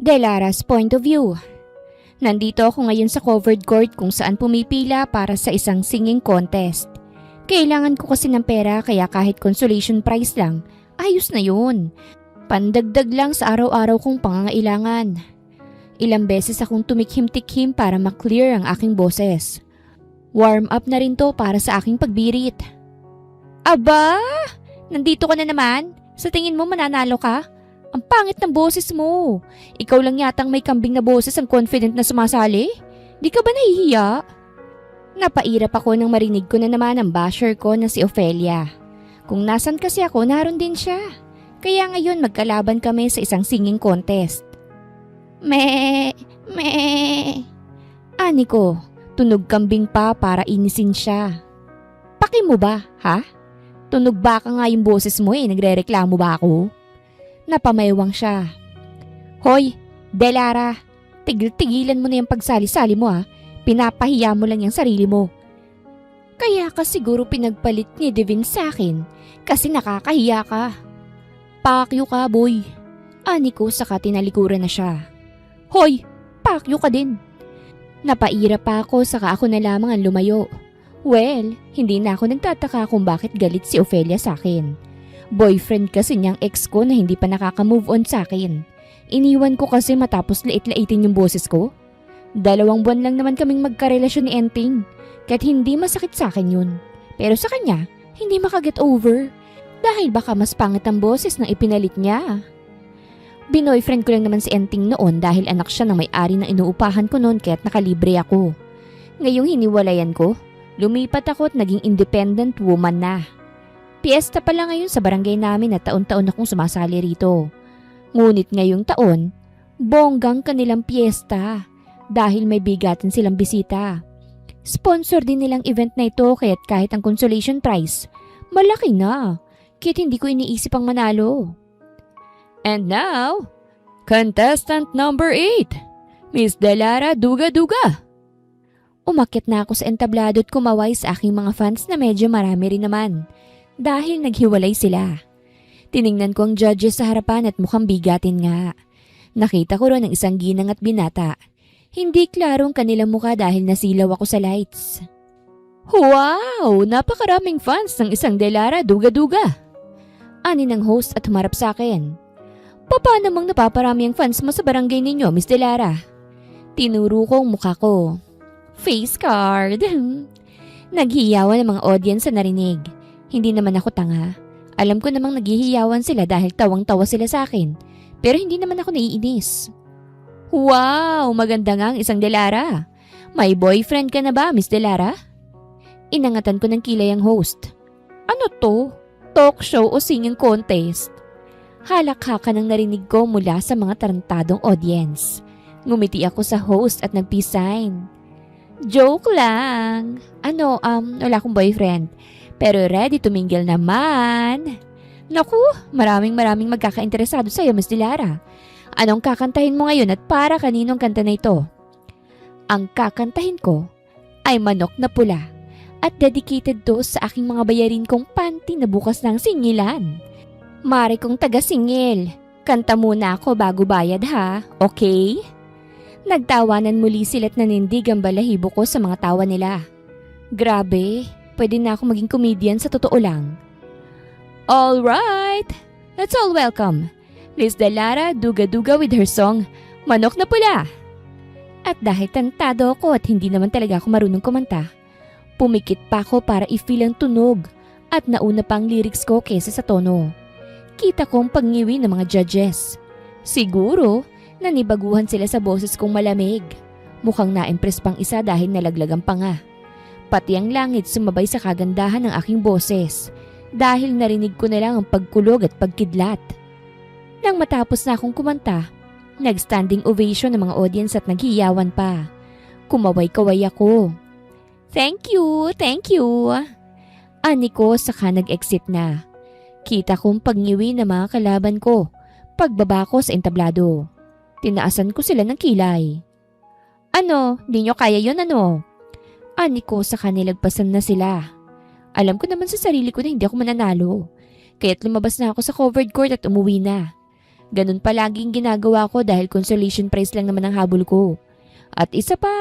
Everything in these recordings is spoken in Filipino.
Delara's point of view. Nandito ako ngayon sa covered court kung saan pumipila para sa isang singing contest. Kailangan ko kasi ng pera kaya kahit consolation prize lang, ayos na yun. Pandagdag lang sa araw-araw kong pangangailangan. Ilang beses akong tumikhim-tikhim para maklear ang aking boses. Warm up na rin to para sa aking pagbirit. Aba! Nandito ka na naman? Sa tingin mo mananalo ka? Ang pangit ng boses mo. Ikaw lang yatang may kambing na boses ang confident na sumasali. Di ka ba nahihiya? Napairap ako nang marinig ko na naman ang basher ko na si Ophelia. Kung nasan kasi ako, naroon din siya. Kaya ngayon magkalaban kami sa isang singing contest. Me. Ani ko, tunog kambing pa para inisin siya. Paki mo ba, ha? Tunog ba ka nga yung boses mo nagrereklamo ba ako? Napamaywang siya. Hoy, Delara, tigil-tigilan mo na yung pagsali-sali mo Pinapahiya mo lang yung sarili mo. Kaya ka siguro pinagpalit ni Devin sa akin kasi nakakahiya ka. Pakyo ka, boy. Ani ko saka tinalikuran na siya. Hoy, pakyo ka din. Napaira pa ako saka ako na lamang ang lumayo. Well, hindi na ako nagtataka kung bakit galit si Ophelia sa akin. Boyfriend kasi niyang ex ko na hindi pa nakaka-move on sa akin. Iniwan ko kasi matapos lait-laitin yung boses ko. 2 buwan lang naman kaming magkarelasyon ni Enting. Kahit hindi masakit sa akin yun. Pero sa kanya, hindi makaget over. Dahil baka mas pangit ang boses nang ipinalit niya. Binoyfriend ko lang naman si Enting noon dahil anak siya ng may-ari ng inuupahan ko noon kaya't nakalibre ako. Ngayong hiniwalayan ko, lumipat ako at naging independent woman na. Piyesta pala ngayon sa barangay namin na taon-taon akong sumasali rito. Ngunit ngayong taon, bonggang kanilang piyesta dahil may bigatin silang bisita. Sponsor din nilang event na ito kaya't kahit ang consolation prize, malaki na. Kaya't hindi ko iniisip ang manalo. And now, contestant number 8, Miss Delara Duga-Duga. Umakyat na ako sa entablado at kumaway sa aking mga fans na medyo marami rin naman. Dahil naghiwalay sila. Tiningnan ko ang judges sa harapan at mukhang bigatin nga. Nakita ko ron ang isang ginang at binata. Hindi klarong kanilang mukha dahil nasilaw ako sa lights. Wow! Napakaraming fans ng isang Delara Duga-Duga. Ani ng host at humarap sa akin. Paano namang napaparami ang fans mo sa barangay ninyo, Miss Delara? Tinuro ko ang mukha ko. Face card. Naghiyawan ang mga audience sa narinig. Hindi naman ako tanga. Alam ko namang naghihiyawan sila dahil tawang-tawa sila sa akin. Pero hindi naman ako naiinis. Wow! Maganda nga ang isang Delara. May boyfriend ka na ba, Miss Delara? Inangatan ko ng kilay ang host. Ano to? Talk show o singing contest? Halakhakan ang narinig ko mula sa mga tarantadong audience. Ngumiti ako sa host at nag-peace sign. Joke lang. Wala akong boyfriend. Pero ready to mingle naman. Naku, maraming magkakainteresado sa'yo, Miss Delara. Anong kakantahin mo ngayon at para kaninong kanta na ito? Ang kakantahin ko ay Manok na Pula at dedicated to sa aking mga bayarin kong panty na bukas ng singilan. Mare kong taga-singil, kanta muna ako bago bayad ha, okay? Nagtawanan muli sila't nanindig ang balahibo ko sa mga tawa nila. Grabe. Pwede na ako maging comedian sa totoo lang. Alright! Let's all welcome Miss Delara Duga-Duga with her song, Manok na Pula. At dahil tantado ako at hindi naman talaga ako marunong kumanta, pumikit pa ako para i-feel ang tunog at nauna pang lyrics ko kesa sa tono. Kita kong pangiwi ng mga judges. Siguro, nanibaguhan sila sa boses kong malamig. Mukhang na-impress pang isa dahil nalaglagan pa nga. Pati ang langit sumabay sa kagandahan ng aking boses dahil narinig ko na lang ang pagkulog at pagkidlat. Nang matapos na akong kumanta, nag-standing ovation ng mga audience at naghiyawan pa. Kumaway-kaway ako. Thank you! Ani ko saka nag-exit na. Kita kong pagngiwi ng mga kalaban ko pagbaba ko sa entablado. Tinaasan ko sila ng kilay. Ano? Di nyo kaya yun ano? Ani ko saka nilagpasan na sila. Alam ko naman sa sarili ko na hindi ako mananalo. Kaya't lumabas na ako sa covered court at umuwi na. Ganun palaging ginagawa ko dahil consolation prize lang naman ang habol ko. At isa pa,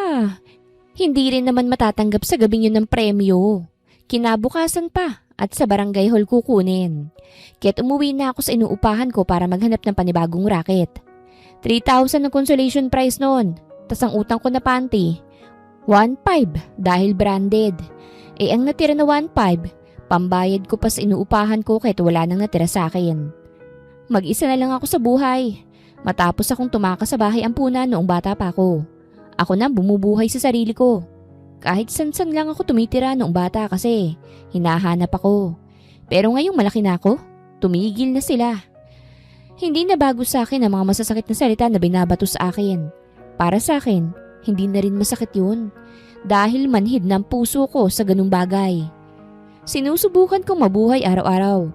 hindi rin naman matatanggap sa gabing yun ng premyo. Kinabukasan pa at sa barangay hall kukunin. Kaya't umuwi na ako sa inuupahan ko para maghanap ng panibagong racket. 3,000 ang consolation prize noon. Tas ang utang ko na panty, 1,500 dahil branded. Ang natira na 1,500, pambayad ko pa sa inuupahan ko kahit wala nang natira sa akin. Mag-isa na lang ako sa buhay. Matapos akong tumakas sa bahay ampunan noong bata pa ako. Ako na bumubuhay sa sarili ko. Kahit san-san lang ako tumitira noong bata kasi hinahanap ako. Pero ngayong malaki na ako, tumigil na sila. Hindi na bago sa akin ang mga masasakit na salita na binabato sa akin. Para sa akin, hindi na rin masakit yun. Dahil manhid ng puso ko sa ganung bagay. Sinusubukan kong mabuhay araw-araw.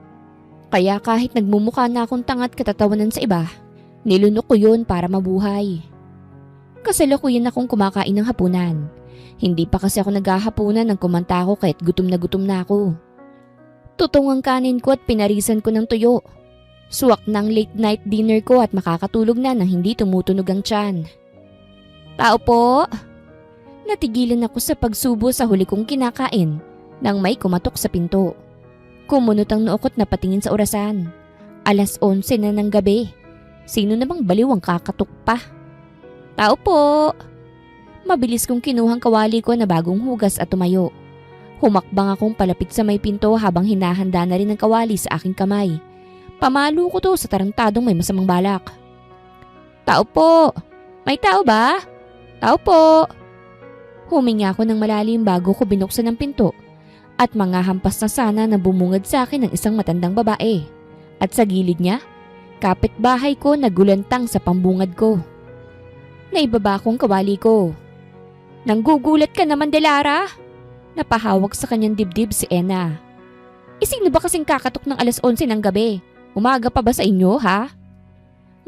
Kaya kahit nagmumukha na akong tangat katatawanan sa iba, nilunok ko yun para mabuhay. Kasalukuyan akong kumakain ng hapunan. Hindi pa kasi ako naghahapunan nang kumanta ako kahit gutom na ako. Tutong ang kanin ko at pinarisan ko ng tuyo. Suwak ng late night dinner ko at makakatulog na nang hindi tumutunog ang tiyan. Tao po! Natigilan ako sa pagsubo sa huli kong kinakain nang may kumatok sa pinto. Kumunot ang nookot na patingin sa orasan. 11:00 na ng gabi. Sino namang baliw ang kakatok pa? Tao po! Mabilis kong kinuhang kawali ko na bagong hugas at tumayo. Humakbang akong palapit sa may pinto habang hinahanda na rin ang kawali sa aking kamay. Pamalo ko to sa tarantadong may masamang balak. Tao po! May tao ba? Tao po! Huminga ako ng malalim bago ko binuksan ang pinto at mga hampas na sana na bumungad sa akin ng isang matandang babae. At sa gilid niya, kapitbahay ko na gulantang sa pambungad ko. Naibaba kong kawali ko. Nanggugulat ka naman, Delara? Napahawak sa kanyang dibdib si Ena. Sino ba kasing kakatok ng 11:00 ng gabi? Umaga pa ba sa inyo, ha?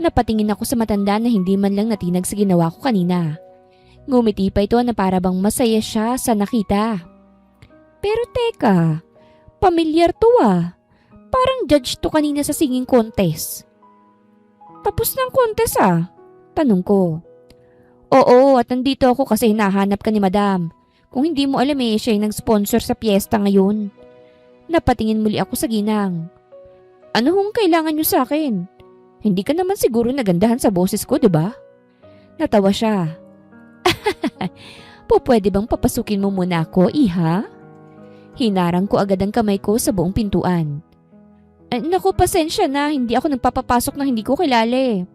Napatingin ako sa matanda na hindi man lang natinag sa ginawa ko kanina. Ngumiti pa ito na para bang masaya siya sa nakita. Pero teka, pamilyar to ah. Parang judge to kanina sa singing contest. Tapos ng contest ah? Tanong ko. Oo, at nandito ako kasi hinahanap ka ni Madam. Kung hindi mo alam siya yung nag-sponsor sa piyesta ngayon. Napatingin muli ako sa ginang. Ano hong kailangan niyo sa akin? Hindi ka naman siguro nagandahan sa boses ko, diba? Natawa siya. Pwede bang papasukin mo muna ako, iha? Hinarang ko agad ang kamay ko sa buong pintuan. Naku, pasensya na, hindi ako nagpapapasok na hindi ko kilala eh.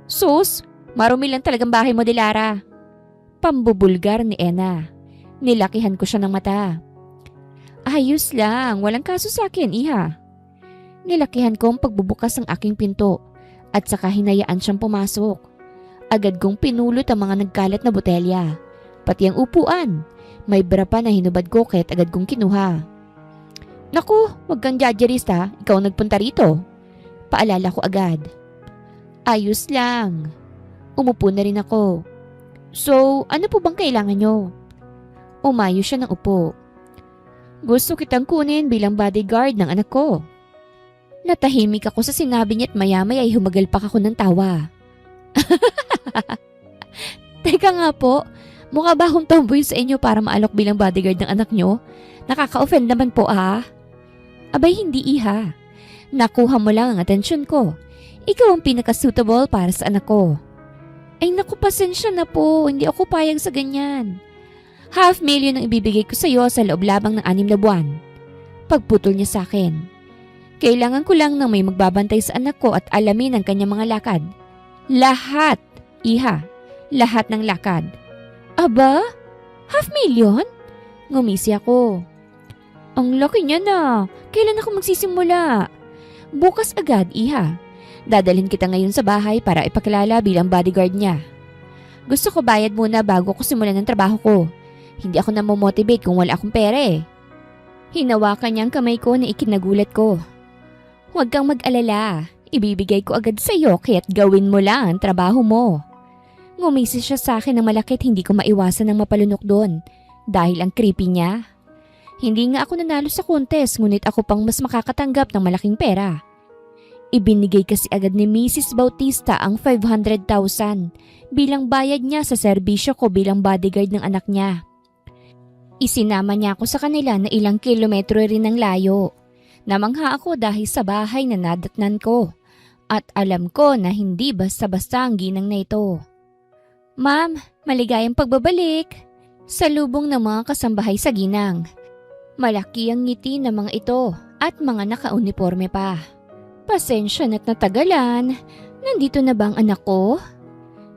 Sus, marumi lang talagang bahay mo, Delara. Pambubulgar ni Ena. Nilakihan ko siya ng mata. Ayos lang, walang kaso sa akin, iha. Nilakihan ko ang pagbubukas ng aking pinto at saka hinayaan siyang pumasok. Agad kong pinulot ang mga nagkalat na botelya. Pati ang upuan. May bra pa na hinubad ko kaya't agad kong kinuha. Naku, wag kang judgerista. Ikaw nagpunta rito. Paalala ko agad. Ayos lang. Umupo na rin ako. So, ano po bang kailangan nyo? Umayo siya ng upo. Gusto kitang kunin bilang bodyguard ng anak ko. Natahimik ako sa sinabi niya at maya-maya ay humagalpak ako ng tawa. Teka nga po, mukha ba akong tomboy sa inyo para maalok bilang bodyguard ng anak nyo? Nakaka-offend naman po ah. Abay hindi iha. Nakuha mo lang ang atensyon ko. Ikaw ang pinaka-suitable para sa anak ko. Ay naku, pasensya na po, hindi ako payag sa ganyan. 500,000 ang ibibigay ko sa iyo sa loob labang ng 6 na buwan. Pagputol niya sa akin. Kailangan ko lang ng may magbabantay sa anak ko at alamin ang kanyang mga lakad. Lahat, iha. Lahat ng lakad. Aba? 500,000? Ngumisi ako. Ang laki niya na. Kailan ako magsisimula? Bukas agad, iha. Dadalhin kita ngayon sa bahay para ipakilala bilang bodyguard niya. Gusto ko bayad muna bago ko simulan ng trabaho ko. Hindi ako namomotivate kung wala akong pera eh. Hinawakan niya ang kamay ko na ikinagulat ko. Huwag kang mag-alala. Ibibigay ko agad sa iyo kaya't gawin mo lang ang trabaho mo. Ngumisi siya sa akin ng malaki at hindi ko maiwasan ng mapalunok doon dahil ang creepy niya. Hindi nga ako nanalo sa contest ngunit ako pang mas makakatanggap ng malaking pera. Ibinigay kasi agad ni Mrs. Bautista ang 500,000 bilang bayad niya sa serbisyo ko bilang bodyguard ng anak niya. Isinama niya ako sa kanila na ilang kilometro rin ang layo. Namangha ako dahil sa bahay na nadatnan ko at alam ko na hindi basta-basta ang ginang na ito. Ma'am, maligayang pagbabalik. Salubong ng mga kasambahay sa ginang. Malaki ang ngiti ng mga ito at mga nakauniforme pa. Pasensya na't natagalan. Nandito na ba ang anak ko?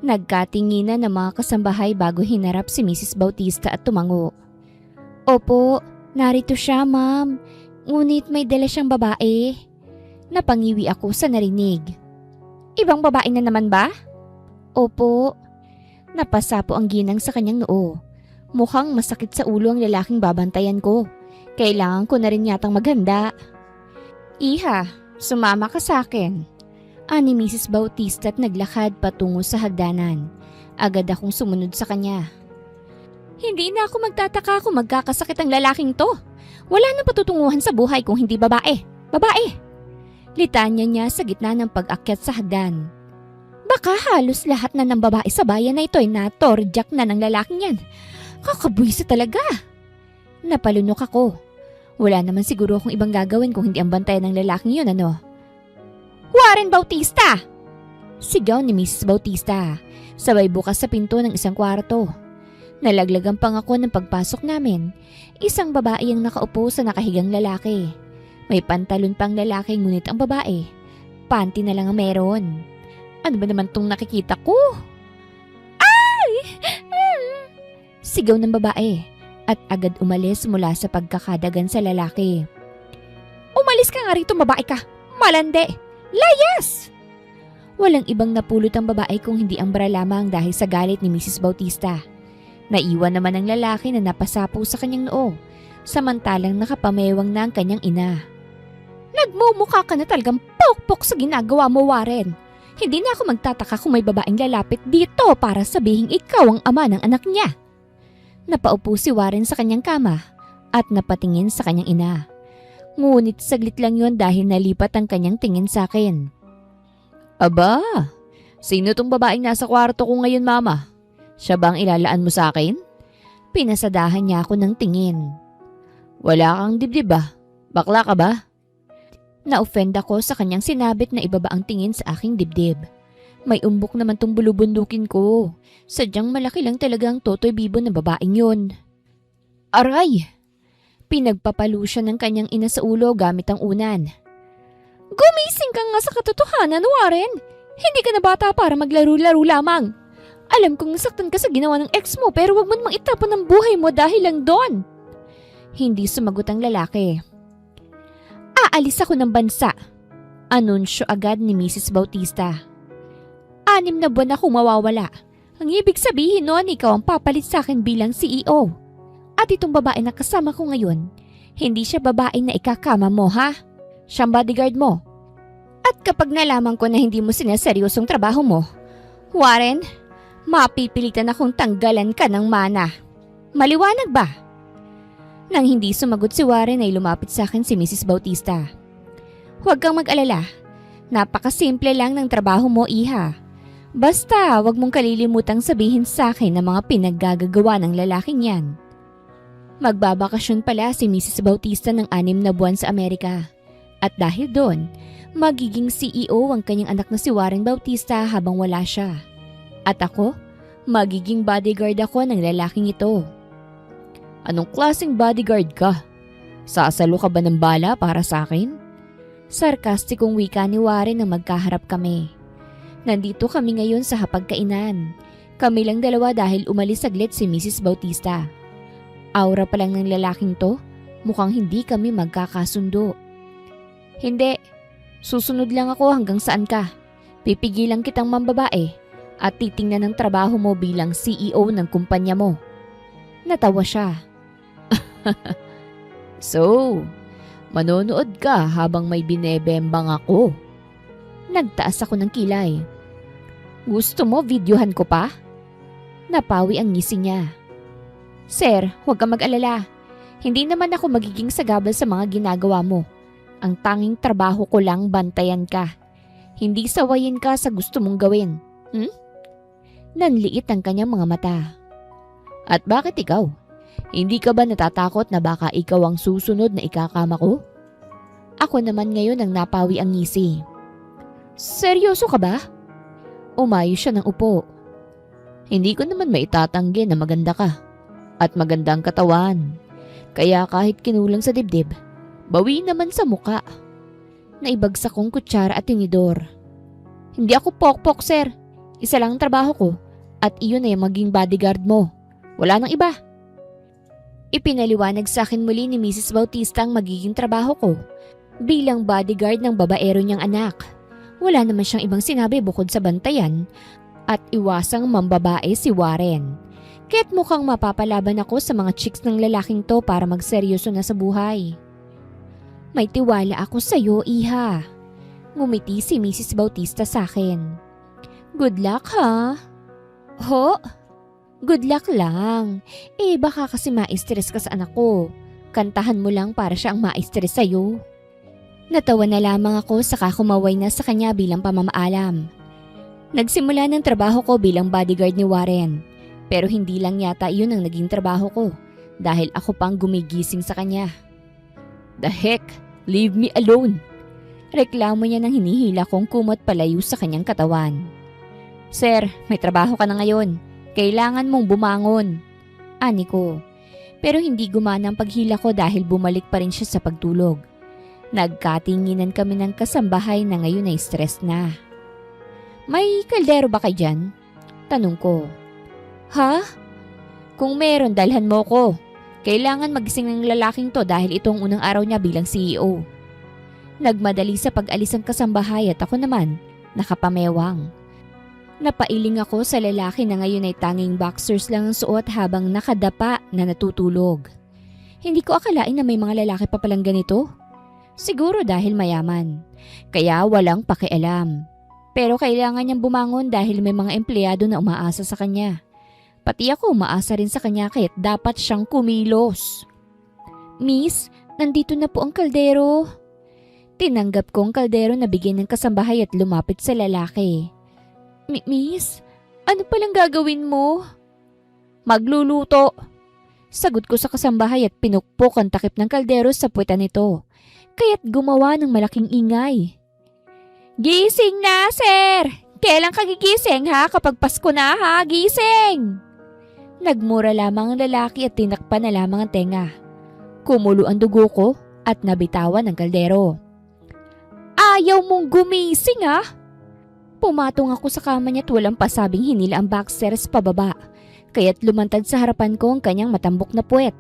Nagkatinginan ng mga kasambahay bago hinarap si Mrs. Bautista at tumango. Opo, narito siya ma'am. Ngunit may dala siyang babae. Napangiwi ako sa narinig. Ibang babae na naman ba? Opo. Napasa po ang ginang sa kanyang noo. Mukhang masakit sa ulo ang lalaking babantayan ko. Kailangan ko na rin yatang maghanda. Iha, sumama ka sa akin. Ani Mrs. Bautista at naglakad patungo sa hagdanan. Agad akong sumunod sa kanya. Hindi na ako magtataka kung magkakasakit ang lalaking to. Wala nang patutunguhan sa buhay kung hindi babae. Babae! Litanya niya sa gitna ng pag-akyat sa hagdan. Baka halos lahat na ng babae sa bayan na ito ay natorjak na ng lalaking yan. Kakabwisit talaga. Napalunok ako. Wala naman siguro akong ibang gagawin kung hindi ang bantayan ng lalaking yun, ano? Warren Bautista! Sigaw ni Mrs. Bautista. Sabay bukas sa pinto ng isang kwarto. Nalaglagan pang ako ng pagpasok namin. Isang babae ang nakaupo sa nakahigang lalaki. May pantalon pang lalaki ngunit ang babae, panty na lang ang meron. Ano ba naman tong nakikita ko? Ay! Sigaw ng babae at agad umalis mula sa pagkakadagan sa lalaki. Umalis ka nga rito, babae ka! Malande! Layas! Walang ibang napulot ang babae kung hindi ang bra lamang dahil sa galit ni Mrs. Bautista. Naiwan naman ang lalaki na napasapo sa kanyang noo, samantalang nakapamewang na ang kanyang ina. Nagmumukha ka na talagang pokpok sa ginagawa mo, Warren. Hindi na ako magtataka kung may babaeng lalapit dito para sabihing ikaw ang ama ng anak niya. Napaupo si Warren sa kanyang kama at napatingin sa kanyang ina. Ngunit saglit lang yon dahil nalipat ang kanyang tingin sa akin. Aba, sino tong babaeng nasa kwarto ko ngayon, mama? Siya ba ang ilalaan mo sa akin? Pinasadahan niya ako ng tingin. Wala kang dibdib ba? Bakla ka ba? Na-offend ako sa kanyang sinabit na ibaba ang tingin sa aking dibdib. May umbok naman tong bulubundukin ko. Sadyang malaki lang talaga ang totoy bibo ng babaeng yun. Aray! Pinagpapalo siya ng kanyang ina sa ulo gamit ang unan. Gumising ka nga sa katotohanan, Warren! Hindi ka na bata para maglaro-laro lamang. Alam kong nasaktan ka sa ginawa ng ex mo pero wag mo namang itapon ang buhay mo dahil lang doon. Hindi sumagot ang lalaki. Aalis ako ng bansa. Anunsyo agad ni Mrs. Bautista. 6 na buwan akong mawawala. Ang ibig sabihin noon, ikaw ang papalit sa akin bilang CEO. At itong babae na kasama ko ngayon, hindi siya babae na ikakama mo, ha? Siyang bodyguard mo. At kapag nalaman ko na hindi mo sinaseryosong trabaho mo, Warren, mapipilitan akong tanggalan ka ng mana. Maliwanag ba? Nang hindi sumagot si Warren ay lumapit sa akin si Mrs. Bautista. Huwag kang mag-alala. Napakasimple lang ng trabaho mo, iha. Basta, wag mong kalilimutang sabihin sa akin ang mga pinaggagawa ng lalaking yan. Magbabakasyon pala si Mrs. Bautista ng 6 na buwan sa Amerika. At dahil doon, magiging CEO ang kanyang anak na si Warren Bautista habang wala siya. At ako, magiging bodyguard ako ng lalaking ito. Anong klaseng bodyguard ka? Sasalo ka ba ng bala para sa akin? Sarkastikong wika ni Warren nang magkaharap kami. Nandito kami ngayon sa hapagkainan. Kami lang dalawa dahil umalis saglit si Mrs. Bautista. Aura pa lang ng lalaking to, mukhang hindi kami magkakasundo. Hindi, susunod lang ako hanggang saan ka. Pipigilan kitang mambabae at titingnan ng trabaho mo bilang CEO ng kumpanya mo. Natawa siya. So, manonood ka habang may binebembang ako. Nagtaas ako ng kilay. Gusto mo videohan ko pa? Napawi ang ngisi niya. Sir, huwag kang mag-alala. Hindi naman ako magiging sagabal sa mga ginagawa mo. Ang tanging trabaho ko lang bantayan ka. Hindi sawayin ka sa gusto mong gawin. Nanliit ang kanyang mga mata. At bakit ikaw? Hindi ka ba natatakot na baka ikaw ang susunod na ikakama ko? Ako naman ngayon ang napawi ang ngisi. Seryoso ka ba? Umayo siya ng upo. Hindi ko naman maitatanggi na maganda ka. At maganda ang katawan. Kaya kahit kinulang sa dibdib, bawi naman sa muka. Naibagsak kong kutsara at tinidor. Hindi ako pokpok, sir. Isa lang ang trabaho ko. At iyon ay maging bodyguard mo. Wala nang iba. Ipinaliwanag sa akin muli ni Mrs. Bautista ang magiging trabaho ko bilang bodyguard ng babaero niyang anak. Wala naman siyang ibang sinabi bukod sa bantayan at iwasang mambabae si Warren. Kaya't mukhang mapapalaban ako sa mga chicks ng lalaking to para magseryoso na sa buhay. May tiwala ako sa iyo, iha. Ngumiti si Mrs. Bautista sa akin. Good luck, ha? Ho? Good luck lang. Baka kasi ma-stress ka sa anak ko. Kantahan mo lang para siya ang ma-stress sa'yo. Natawa na lamang ako saka kumaway na sa kanya bilang pamamaalam. Nagsimula ng trabaho ko bilang bodyguard ni Warren. Pero hindi lang yata iyon ang naging trabaho ko dahil ako pang gumigising sa kanya. The heck? Leave me alone. Reklamo niya nang hinihila kong kumot palayo sa kanyang katawan. Sir, may trabaho ka na ngayon. Kailangan mong bumangon. Ani ko. Pero hindi gumana ang paghila ko dahil bumalik pa rin siya sa pagtulog. Nagkatinginan kami ng kasambahay na ngayon ay stress na. May kaldero ba kayo dyan? Tanong ko. Ha? Kung meron, dalhan mo ko. Kailangan magising ng lalaking to dahil itong unang araw niya bilang CEO. Nagmadali sa pag-alis ang kasambahay at ako naman, nakapamewang. Napailing ako sa lalaki na ngayon ay tanging boxers lang ang suot habang nakadapa na natutulog. Hindi ko akalain na may mga lalaki pa palang ganito. Siguro dahil mayaman. Kaya walang pakialam. Pero kailangan niyang bumangon dahil may mga empleyado na umaasa sa kanya. Pati ako umaasa rin sa kanya kaya't dapat siyang kumilos. Miss, nandito na po ang kaldero. Tinanggap ko ang kaldero na bigyan ng kasambahay at lumapit sa lalaki. Miss, ano palang gagawin mo? Magluluto. Sagot ko sa kasambahay at pinukpok ang takip ng kaldero sa puweta nito. Kaya't gumawa ng malaking ingay. Gising na, sir! Kailan ka gigising ha? Kapag Pasko na ha? Gising! Nagmura lamang ang lalaki at tinakpan na lamang ang tenga. Kumulo ang dugo ko at nabitawan ang kaldero. Ayaw mong gumising ha? Pumatong ako sa kama niya at walang pasabing hinila ang backstairs pababa, kaya't lumantad sa harapan ko ang kanyang matambok na puwet.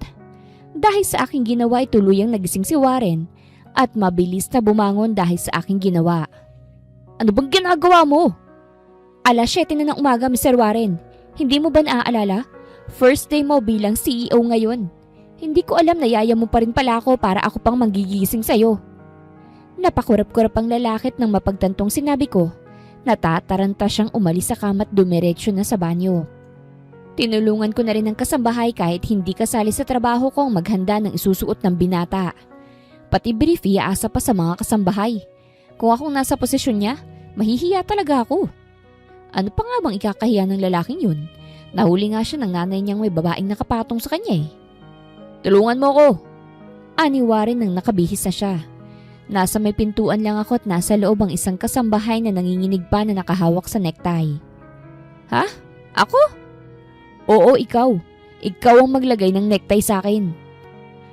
Dahil sa aking ginawa ay tuluyang nagising si Warren at mabilis na bumangon dahil sa aking ginawa. Ano bang ginagawa mo? Alas 7 na ng umaga, Mr. Warren. Hindi mo ba naaalala? First day mo bilang CEO ngayon. Hindi ko alam na yaya mo pa rin pala ako para ako pang manggigising sa'yo. Napakurap-kurap ang lalaki nang mapagtantong sinabi ko. Natataranta siyang umalis sa kama at dumiretso na sa banyo. Tinulungan ko na rin ang kasambahay kahit hindi kasali sa trabaho ko ang maghanda ng isusuot ng binata. Pati brief iaasa pa sa mga kasambahay. Kung akong nasa posisyon niya, mahihiya talaga ako. Ano pa nga bang ikakahiya ng lalaking yun? Nahuli nga siya ng nanay niyang may babaeng nakapatong sa kanya eh. Tulungan mo ko! Aniwarin nang nakabihis na siya. Nasa may pintuan lang ako at nasa loob ang isang kasambahay na nanginginig pa na nakahawak sa necktie. Ha? Ako? Oo, ikaw. Ikaw ang maglagay ng necktie sa akin.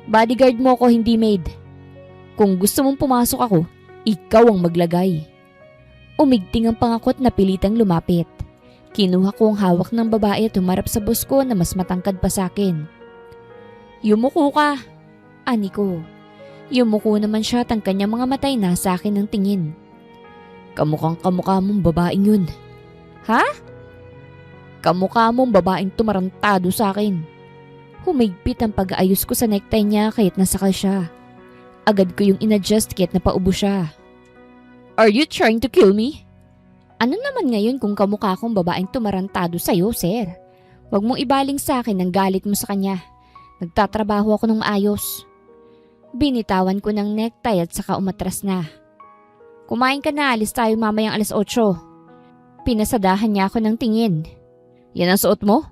Bodyguard mo ako, hindi maid. Kung gusto mong pumasok ako, ikaw ang maglagay. Umigting ang pangakot na pilitang lumapit. Kinuha ko ang hawak ng babae at humarap sa boss ko na mas matangkad pa sa akin. Yumuko ka, ani ko. Yumuko naman siya at ang kanyang mga matay na sa akin ng tingin. Kamukhang kamukha mong babaeng yun. Ha? Kamukha mong babaeng tumarantado sa akin. Humigpit ang pag-aayos ko sa necktie niya kaya't nasakal siya. Agad ko yung inadjust kaya't napaubo siya. Are you trying to kill me? Ano naman ngayon kung kamukha akong babaeng tumarantado sa'yo, sir? Huwag mong ibaling sa akin ang galit mo sa kanya. Nagtatrabaho ako ng maayos. Binitawan ko ng necktie at saka umatras na. Kumain ka na, alis tayo mamayang 8:00. Pinasadahan niya ako ng tingin. Yan ang suot mo?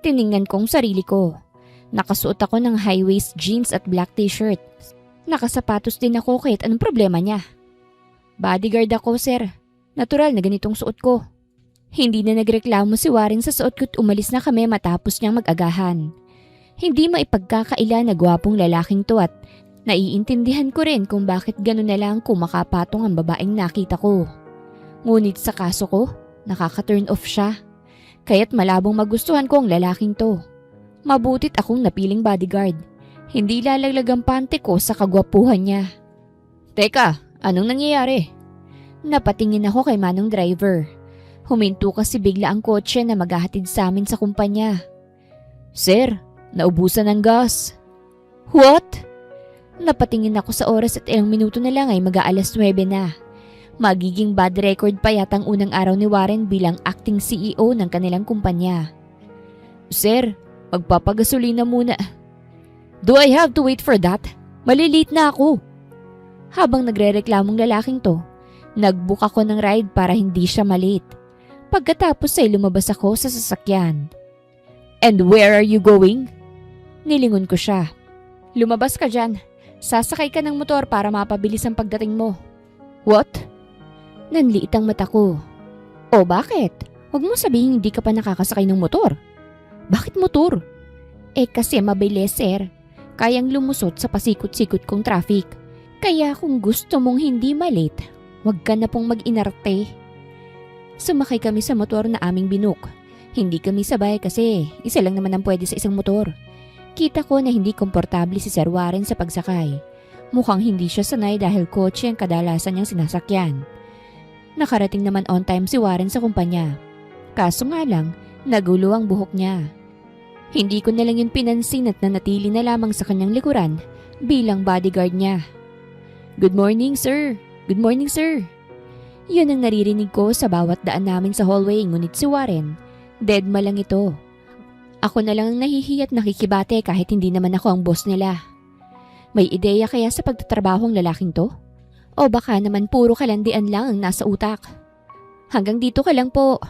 Tiningnan kong sarili ko. Nakasuot ako ng high-waist jeans at black t-shirt. Nakasapatos din ako kahit anong problema niya. Bodyguard ako, sir. Natural na ganitong suot ko. Hindi na nagreklamo si Warren sa suot ko't umalis na kami matapos niyang mag-agahan. Hindi maipagkakaila na gwapong lalaking to at naiintindihan ko rin kung bakit gano'n na lang kumakapatong ang babaeng nakita ko. Ngunit sa kaso ko, nakaka-turn off siya. Kaya't malabong magustuhan ko ang lalaking to. Mabutit akong napiling bodyguard. Hindi lalaglag ang pante ko sa kagwapuhan niya. Teka, anong nangyayari? Napatingin ako kay Manong driver. Huminto kasi bigla ang kotse na maghahatid sa amin sa kumpanya. Sir, naubusan ng gas. What? Napatingin ako sa oras at ilang minuto na lang ay mag-aalas 9 na. Magiging bad record pa yatang unang araw ni Warren bilang acting CEO ng kanilang kumpanya. Sir, magpapagasolina muna. Do I have to wait for that? Malilate na ako. Habang nagre-reklamong lalaking to, nag-book ako ng ride para hindi siya malate. Pagkatapos ay lumabas ako sa sasakyan. And where are you going? Nilingon ko siya. Lumabas ka dyan. Sasakay ka ng motor para mapabilis ang pagdating mo. What? Nanliit ang mata ko. O bakit? Huwag mo sabihin hindi ka pa nakakasakay ng motor. Bakit motor? Kasi mabilis, sir. Kayang lumusot sa pasikot-sikot kong traffic. Kaya kung gusto mong hindi malate, huwag ka na pong mag-inarte. Sumakay kami sa motor na aming binook. Hindi kami sabay kasi isa lang naman ang pwede sa isang motor. Kita ko na hindi komportable si Sir Warren sa pagsakay. Mukhang hindi siya sanay dahil kotse ang kadalasan niyang sinasakyan. Nakarating naman on time si Warren sa kumpanya. Kaso nga lang, nagulo ang buhok niya. Hindi ko na lang yun pinansin at nanatili na lamang sa kanyang likuran bilang bodyguard niya. Good morning, sir. Good morning, sir. Yun ang naririnig ko sa bawat daan namin sa hallway, ngunit si Warren, deadma lang ito. Ako na lang ang nahihiya at nakikibate kahit hindi naman ako ang boss nila. May ideya kaya sa pagtatrabaho ang lalaking to? O baka naman puro kalandian lang ang nasa utak? Hanggang dito ka lang po.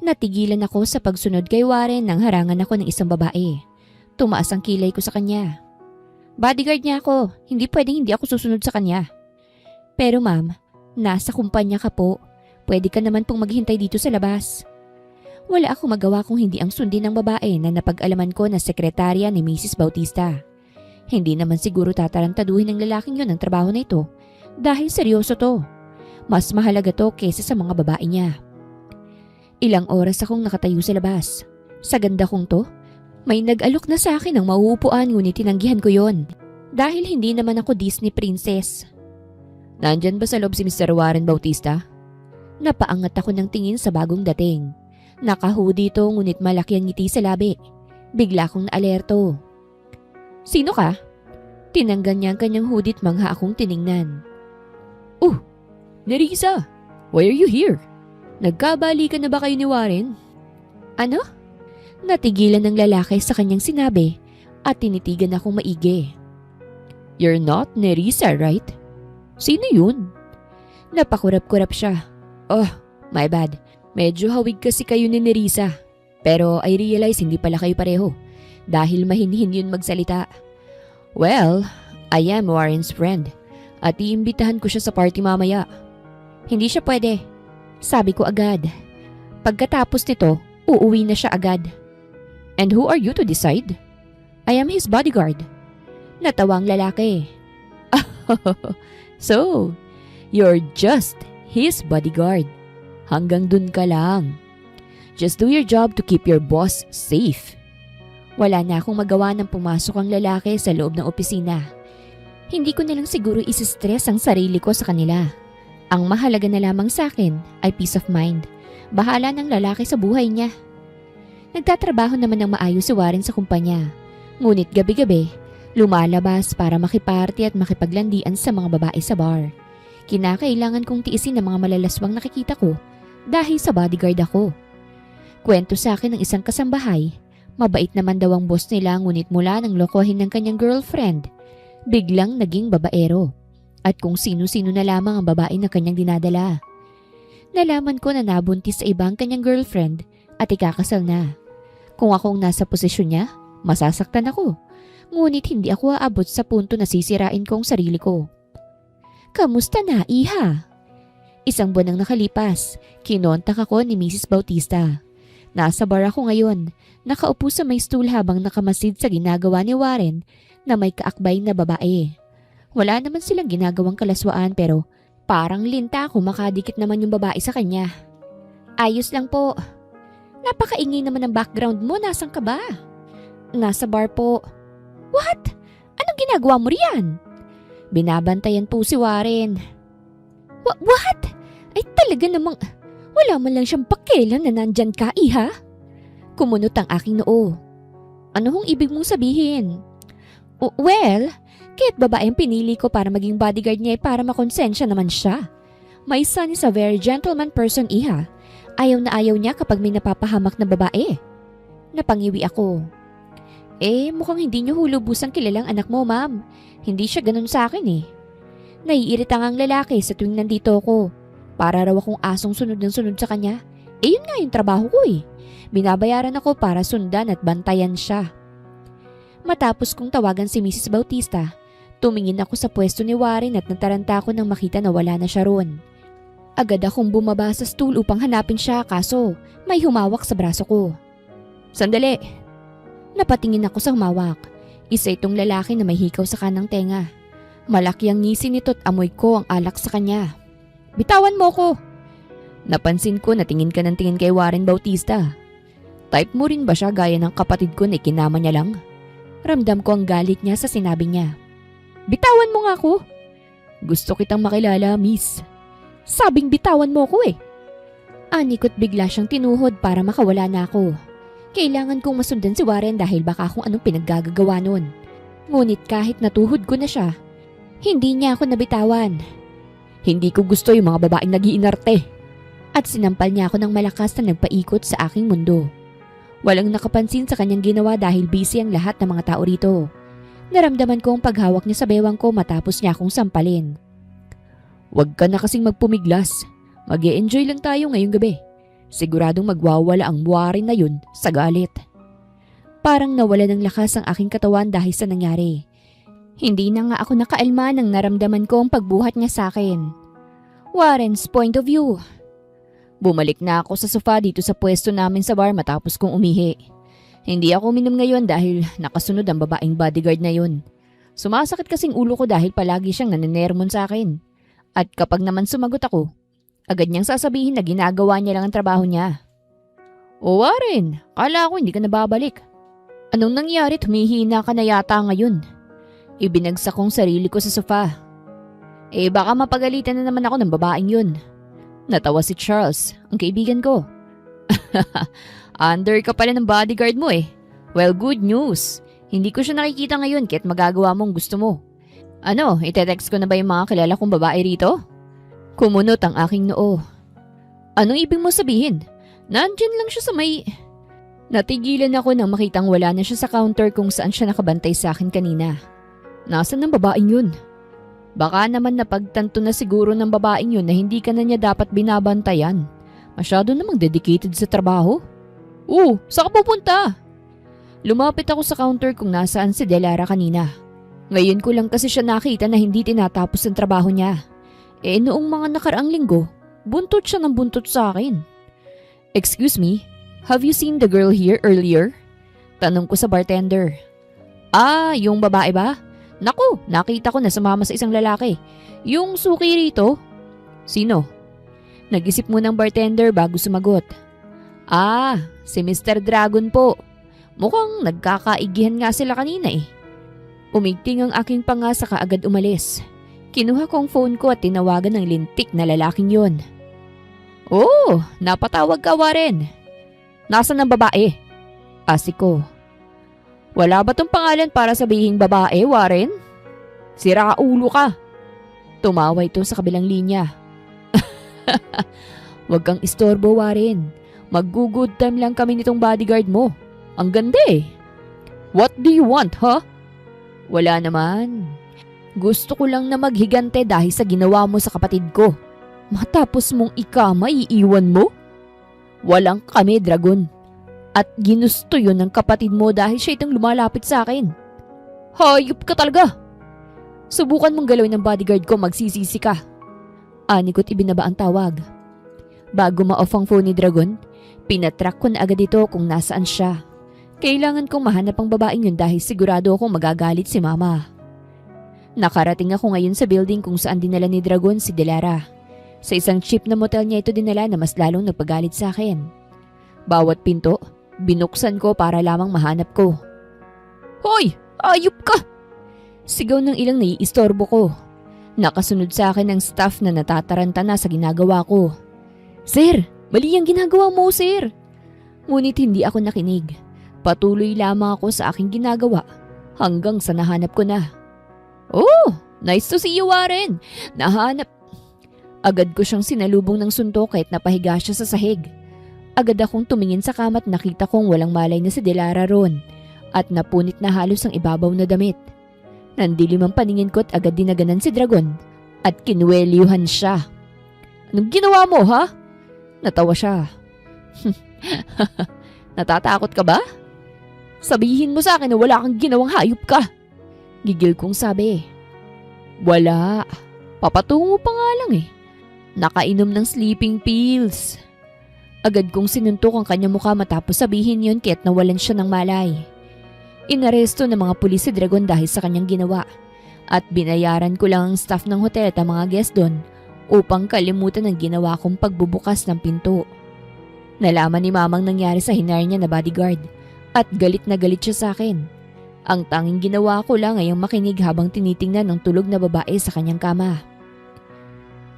Natigilan ako sa pagsunod kay Warren nang harangan ako ng isang babae. Tumaas ang kilay ko sa kanya. Bodyguard niya ako, hindi pwedeng hindi ako susunod sa kanya. Pero ma'am, nasa kumpanya ka po. Pwede ka naman pong maghintay dito sa labas. Wala akong magawa kung hindi ang sundin ng babae na napag-alaman ko na sekretarya ni Mrs. Bautista. Hindi naman siguro tatarantaduhin ng lalaking yun ang trabaho na ito dahil seryoso to. Mas mahalaga to kesa sa mga babae niya. Ilang oras akong nakatayo sa labas. Sa ganda kong to, may nag-alok na sa akin ng mauupuan ngunit tinanggihan ko yon dahil hindi naman ako Disney princess. Nandyan ba sa loob si Mr. Warren Bautista? Napaangat ako ng tingin sa bagong dating. Naka-hoodie to ngunit malaki ang ngiti sa labi. Bigla akong naalerto. Sino ka? Tinanggan niya ang kanyang hoodie at mangha akong tiningnan. Oh, Nerissa! Why are you here? Nagkabalikan na ba kayo ni Warren? Ano? Natigilan ng lalaki sa kanyang sinabi at tinitigan akong maigi. You're not Nerissa, right? Sino yun? Napakurap-kurap siya. Oh, my bad. Medyo hawig kasi kayo ni Nerissa. Pero I realize hindi pala kayo pareho dahil mahinhin yun magsalita. Well, I am Warren's friend at iimbitahan ko siya sa party mamaya. Hindi siya pwede. Sabi ko agad. Pagkatapos nito, uuwi na siya agad. And who are you to decide? I am his bodyguard. Natawa ang lalaki. So, you're just his bodyguard. Hanggang dun ka lang. Just do your job to keep your boss safe. Wala na akong magawa nang pumasok ang lalaki sa loob ng opisina. Hindi ko na lang siguro isistress ang sarili ko sa kanila. Ang mahalaga na lamang sa akin ay peace of mind. Bahala ng lalaki sa buhay niya. Nagtatrabaho naman ng maayos si Warren sa kumpanya. Ngunit gabi-gabi, lumalabas para makiparty at makipaglandian sa mga babae sa bar. Kinakailangan kong tiisin ang mga malalaswang nakikita ko dahil sa bodyguard ako. Kwento sa akin ng isang kasambahay, Mabait naman daw ang boss nila ngunit mula nang lokohin ng kanyang girlfriend, biglang naging babaero. At kung sino-sino na lamang ang babae na kanyang dinadala. Nalaman ko na nabuntis sa ibang kanyang girlfriend at ikakasal na. Kung akong nasa posisyon niya, masasaktan ako. Ngunit hindi ako aabot sa punto na sisirain ko ang sarili ko. Kamusta na, iha? Isang buwan ang nakalipas, kinontak ako ni Mrs. Bautista. Nasa bar ako ngayon, nakaupo sa may stool habang nakamasid sa ginagawa ni Warren na may kaakbay na babae. Wala naman silang ginagawang kalaswaan pero parang linta ako makadikit naman yung babae sa kanya. Ayos lang po. Napakaingay naman ang background mo, nasan ka ba? Nasa bar po. What? Anong ginagawa mo riyan? Binabantayan po si Warren. What? Ay talaga namang wala man lang siyang pakialam na nandyan ka, iha? Kumunot ang aking noo. Ano hong ibig mong sabihin? Well, kaya't babae ang pinili ko para maging bodyguard niya para makonsensya naman siya. My son is a very gentleman person, iha. Ayaw na ayaw niya kapag may napapahamak na babae. Napangiwi ako. Mukhang hindi niyo hulubusang kilalang anak mo, ma'am. Hindi siya ganun sa akin eh. Naiirita ang lalaki sa tuwing nandito ako. Para raw akong asong sunod ng sunod sa kanya. Yun nga yung trabaho ko eh. Binabayaran ako para sundan at bantayan siya. Matapos kong tawagan si Mrs. Bautista, tumingin ako sa pwesto ni Warren at nataranta ako nang makita na wala na siya roon. Agad akong bumaba sa stool upang hanapin siya kaso may humawak sa braso ko. Sandali! Napatingin ako sa humawak. Isa itong lalaki na may hikaw sa kanang tenga. Malaki ang ngisi nito at amoy ko ang alak sa kanya. Bitawan mo ko! Napansin ko na tingin ka ng tingin kay Warren Bautista. Type mo rin ba siya gaya ng kapatid ko na ikinama niya lang? Ramdam ko ang galit niya sa sinabi niya. Bitawan mo nga ako! Gusto kitang makilala, miss. Sabing bitawan mo ko eh. Anikot bigla siyang tinuhod para makawala na ako. Kailangan kong masundan si Warren dahil baka kung anong pinaggagawa nun. Ngunit kahit natuhod ko na siya, hindi niya ako nabitawan. Hindi ko gusto yung mga babaeng nag-iinarte. At sinampal niya ako ng malakas na nagpaikot sa aking mundo. Walang nakapansin sa kanyang ginawa dahil busy ang lahat ng mga tao rito. Naramdaman ko ang paghawak niya sa bewang ko matapos niya akong sampalin. Huwag ka na kasing magpumiglas. Mag-e-enjoy lang tayo ngayong gabi. Siguradong magwawala ang Warren na yun sa galit. Parang nawala ng lakas ang aking katawan dahil sa nangyari. Hindi na nga ako nakaalma nang naramdaman ko ang pagbuhat niya sa akin. Warren's point of view. Bumalik na ako sa sofa dito sa pwesto namin sa bar matapos kong umihi. Hindi ako uminom ngayon dahil nakasunod ang babaeng bodyguard na yun. Sumasakit kasing ulo ko dahil palagi siyang naninermon sa akin. At kapag naman sumagot ako, agad niyang sasabihin na ginagawa niya lang ang trabaho niya. O Warren, kala ko hindi ka nababalik. Anong nangyari? Tumihina ka na yata ngayon. Ibinagsak kong sarili ko sa sofa. Baka mapagalitan na naman ako ng babaeng yun. Natawa si Charles, ang kaibigan ko. Under ka pala ng bodyguard mo eh. Well, good news. Hindi ko siya nakikita ngayon kahit magagawa mong gusto mo. Ano, ite-text ko na ba yung mga kilala kong babae rito? Kumunot ang aking noo. Anong ibig mo sabihin? Nandyan lang siya sa may... Natigilan ako nang makitang wala na siya sa counter kung saan siya nakabantay sa akin kanina. Nasaan ang babaeng yun? Baka naman napagtanto na siguro ng babaeng yun na hindi ka na niya dapat binabantayan. Masyado namang dedicated sa trabaho. Saan ka pupunta? Lumapit ako sa counter kung nasaan si Delara kanina. Ngayon ko lang kasi siya nakita na hindi tinatapos ang trabaho niya. Noong mga nakaraang linggo, buntot siya ng buntot sa akin. Excuse me, have you seen the girl here earlier? Tanong ko sa bartender. Yung babae ba? Naku, nakita ko na sumama sa isang lalaki. Yung suki rito. Sino? Nag-isip mo ng bartender bago sumagot. Si Mr. Dragon po. Mukhang nagkakaigihan nga sila kanina eh. Umigting ang aking panga saka agad umalis. Kinuha ko ang phone ko at tinawagan ng lintik na lalaking yon. Napatawag ka Warren. Nasaan ang babae? Asik ko. Wala ba tong pangalan para sabihing babae, Warren? Sira ulo ka. Tumawa ito sa kabilang linya. Huwag kang istorbo, Warren. Mag-good time lang kami nitong bodyguard mo. Ang ganda eh. What do you want, huh? Wala naman. Gusto ko lang na maghigante dahil sa ginawa mo sa kapatid ko. Matapos mong ikama, iiwan mo? Walang kami, Dragon. At ginusto yun ng kapatid mo dahil siya itong lumalapit sa akin. Hayop ka talaga! Subukan mong galawin ng bodyguard ko, magsisisi ka. Anikot ibinaba ang tawag. Bago ma-off ang phone ni Dragon, pinatrack ko na agad ito kung nasaan siya. Kailangan kong mahanap ang babaeng yun dahil sigurado akong magagalit si Mama. Nakarating ako ngayon sa building kung saan dinala ni Dragon si Delara. Sa isang cheap na motel niya ito dinala na mas lalong nagpagalit sa akin. Bawat pinto, binuksan ko para lamang mahanap ko. Hoy! Ayop ka! Sigaw ng ilang naiistorbo ko. Nakasunod sa akin ang staff na natataranta na sa ginagawa ko. Sir! Mali ang ginagawa mo, sir! Ngunit hindi ako nakinig. Patuloy lamang ako sa aking ginagawa hanggang sa nahanap ko na. Oh! Nice to see you, Warren! Nahanap. Agad ko siyang sinalubong ng suntok kahit napahiga siya sa sahig. Agad akong tumingin sa kama at nakita kong walang malay na si Delara ron at napunit na halos ang ibabaw na damit. Nandilim ang paningin ko at agad dinaganan si Dragon at kinuwelyuhan siya. Anong ginawa mo, ha? Natawa siya. Natatakot ka ba? Sabihin mo sa akin na wala kang ginawang hayop ka. Gigil kong sabi. Wala. Papatungo pa nga lang eh. Nakainom ng sleeping pills. Agad kong sinuntok ang kanyang mukha matapos sabihin yun kaya't nawalan siya ng malay. Inaresto ng mga pulis si Dragon dahil sa kanyang ginawa. At binayaran ko lang ang staff ng hotel at ang mga guest doon upang kalimutan ang ginawa kong pagbubukas ng pinto. Nalaman ni Mamang nangyari sa hinar niya na bodyguard at galit na galit siya sa akin. Ang tanging ginawa ko lang ay ang makinig habang tinitingnan ng tulog na babae sa kanyang kama.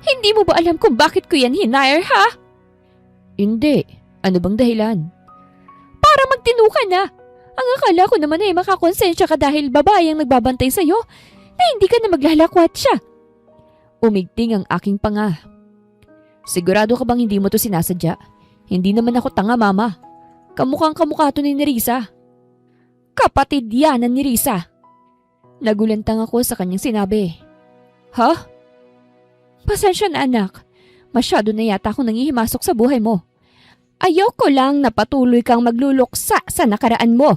Hindi mo ba alam kung bakit ko yan hinire, ha? Hindi. Ano bang dahilan? Para magtino ka na. Ang akala ko naman ay makakonsensya ka dahil babae ang nagbabantay sa'yo na hindi ka na maglalakwat siya. Umigting ang aking panga. Sigurado ka bang hindi mo to sinasadya? Hindi naman ako tanga, Mama. Kamukhang kamukha to ni Nerissa. Kapatid yan ni Nerissa. Nagulantang ako sa kanyang sinabi. Ha? Pasensya na, anak. Masyado na yata akong nangihimasok sa buhay mo. Ayoko lang na patuloy kang magluluksa sa nakaraan mo.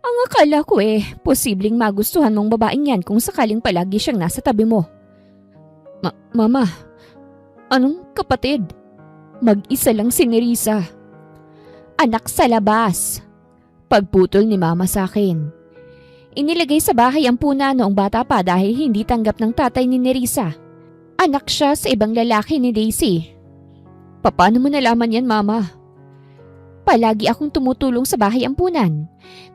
Ang akala ko posibleng magustuhan mong babaeng yan kung sakaling palagi siyang nasa tabi mo. Mama, anong kapatid? Mag-isa lang si Nerissa. Anak sa labas. Pagputol ni Mama sa akin. Inilagay sa bahay ang puna noong bata pa dahil hindi tanggap ng tatay ni Nerissa. Anak siya sa ibang lalaki ni Daisy. Paano mo nalaman yan, Mama? Palagi akong tumutulong sa bahay ampunan.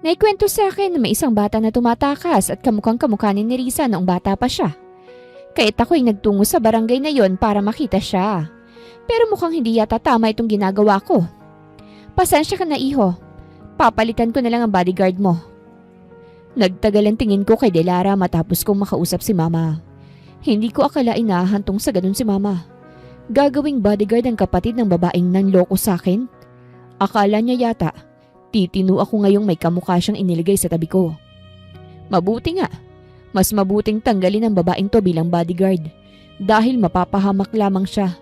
Naikwento sa akin na may isang bata na tumatakas at kamukhang kamukha ni Nerissa noong bata pa siya. Kaya't ako'y nagtungo sa barangay na yon para makita siya. Pero mukhang hindi yata tama itong ginagawa ko. Pasensya ka na, iho. Papalitan ko na lang ang bodyguard mo. Nagtagal ang tingin ko kay Delara matapos kong makausap si Mama. Hindi ko akalain na hantong sa ganun si Mama. Gagawing bodyguard ang kapatid ng babaeng nanloko sa akin? Akala niya yata, titino ako ngayong may kamukha siyang iniligay sa tabi ko. Mabuti nga. Mas mabuting tanggalin ang babaeng to bilang bodyguard dahil mapapahamak lamang siya.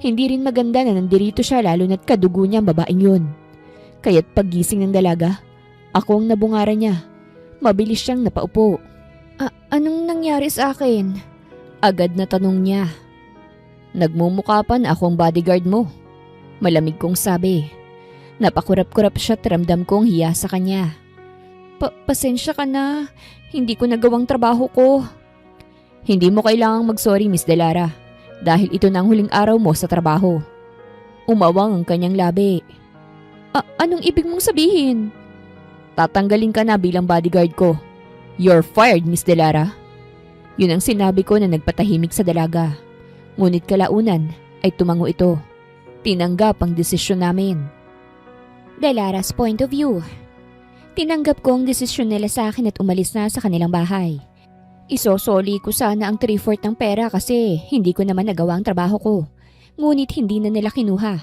Hindi rin maganda na nandirito siya lalo na't kadugo niya ang babaeng yun. Kaya't paggising ng dalaga, ako ang nabungaran niya. Mabilis siyang napaupo. Anong nangyari sa akin? Agad na tanong niya. Nagmumukha pa na ako ang bodyguard mo. Malamig kong sabi. Napakurap-kurap siya at ramdam kong hiya sa kanya. Pasensya ka na. Hindi ko nagawang trabaho ko. Hindi mo kailangang mag-sorry, Miss Delara. Dahil ito na ang huling araw mo sa trabaho. Umawang ang kanyang labi. Anong ibig mong sabihin? Tatanggalin ka na bilang bodyguard ko. You're fired, Miss Delara. Yun ang sinabi ko na nagpatahimik sa dalaga. Ngunit kalaunan ay tumango ito. Tinanggap ang desisyon namin. Delara's point of view. Tinanggap ko ang desisyon nila sa akin at umalis na sa kanilang bahay. Isosoli ko sana ang 3/4 ng pera kasi hindi ko naman nagawa ang trabaho ko. Ngunit hindi na nila kinuha.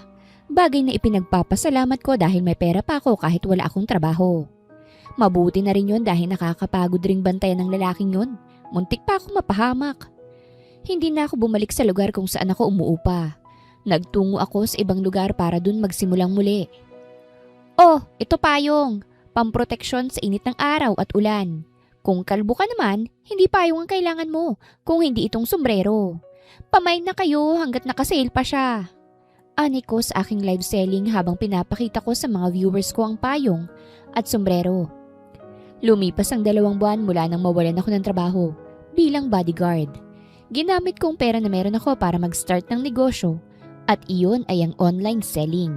Bagay na ipinagpapasalamat ko dahil may pera pa ako kahit wala akong trabaho. Mabuti na rin yun dahil nakakapagod ring bantayan ng lalaking yun. Muntik pa ako mapahamak. Hindi na ako bumalik sa lugar kung saan ako umuupa. Nagtungo ako sa ibang lugar para dun magsimulang muli. Oh, ito payong. Pamproteksyon sa init ng araw at ulan. Kung kalbo ka naman, hindi payong ang kailangan mo, kung hindi itong sombrero. Pamain na kayo hanggat nakasale pa siya. Ani ko sa aking live selling habang pinapakita ko sa mga viewers ko ang payong at sombrero. Lumipas ang 2 buwan mula nang mawalan ako ng trabaho bilang bodyguard. Ginamit kong pera na meron ako para mag-start ng negosyo at iyon ay ang online selling.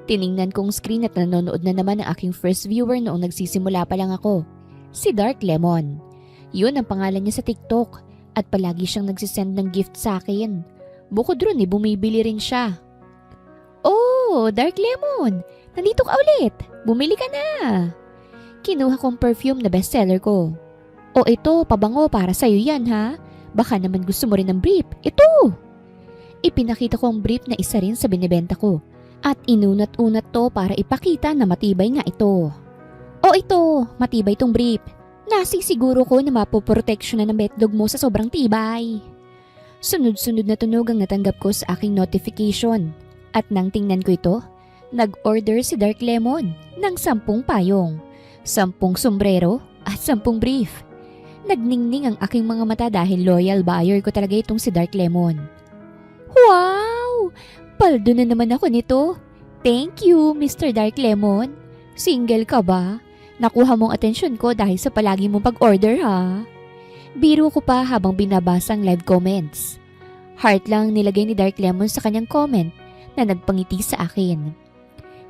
Tiningnan kong screen at nanonood na naman ang aking first viewer noong nagsisimula pa lang ako, si Dark Lemon. Yun ang pangalan niya sa TikTok at palagi siyang nagsisend ng gift sa akin. Bukod ron bumibili rin siya. Oh, Dark Lemon! Nandito ka ulit! Bumili ka na! Kinuha kong perfume na bestseller ko. O ito, pabango para sa'yo yan ha. Baka naman gusto mo rin ng brief. Ito! Ipinakita ko ang brief na isa rin sa binibenta ko. At inunat-unat to para ipakita na matibay nga ito. O ito, matibay tong brief. Nasisiguro ko na mapoproteksyon na ng betlog mo sa sobrang tibay. Sunod-sunod na tunog ang natanggap ko sa aking notification. At nang tingnan ko ito, nag-order si Dark Lemon ng 10 payong, 10 sombrero at 10 brief. Nagningning ang aking mga mata dahil loyal buyer ko talaga itong si Dark Lemon. Wow! Paldo na naman ako nito. Thank you, Mr. Dark Lemon. Single ka ba? Nakuha mong atensyon ko dahil sa palagi mong pag-order ha. Biro ko pa habang binabasa ang live comments. Heart lang nilagay ni Dark Lemon sa kanyang comment na nagpangiti sa akin.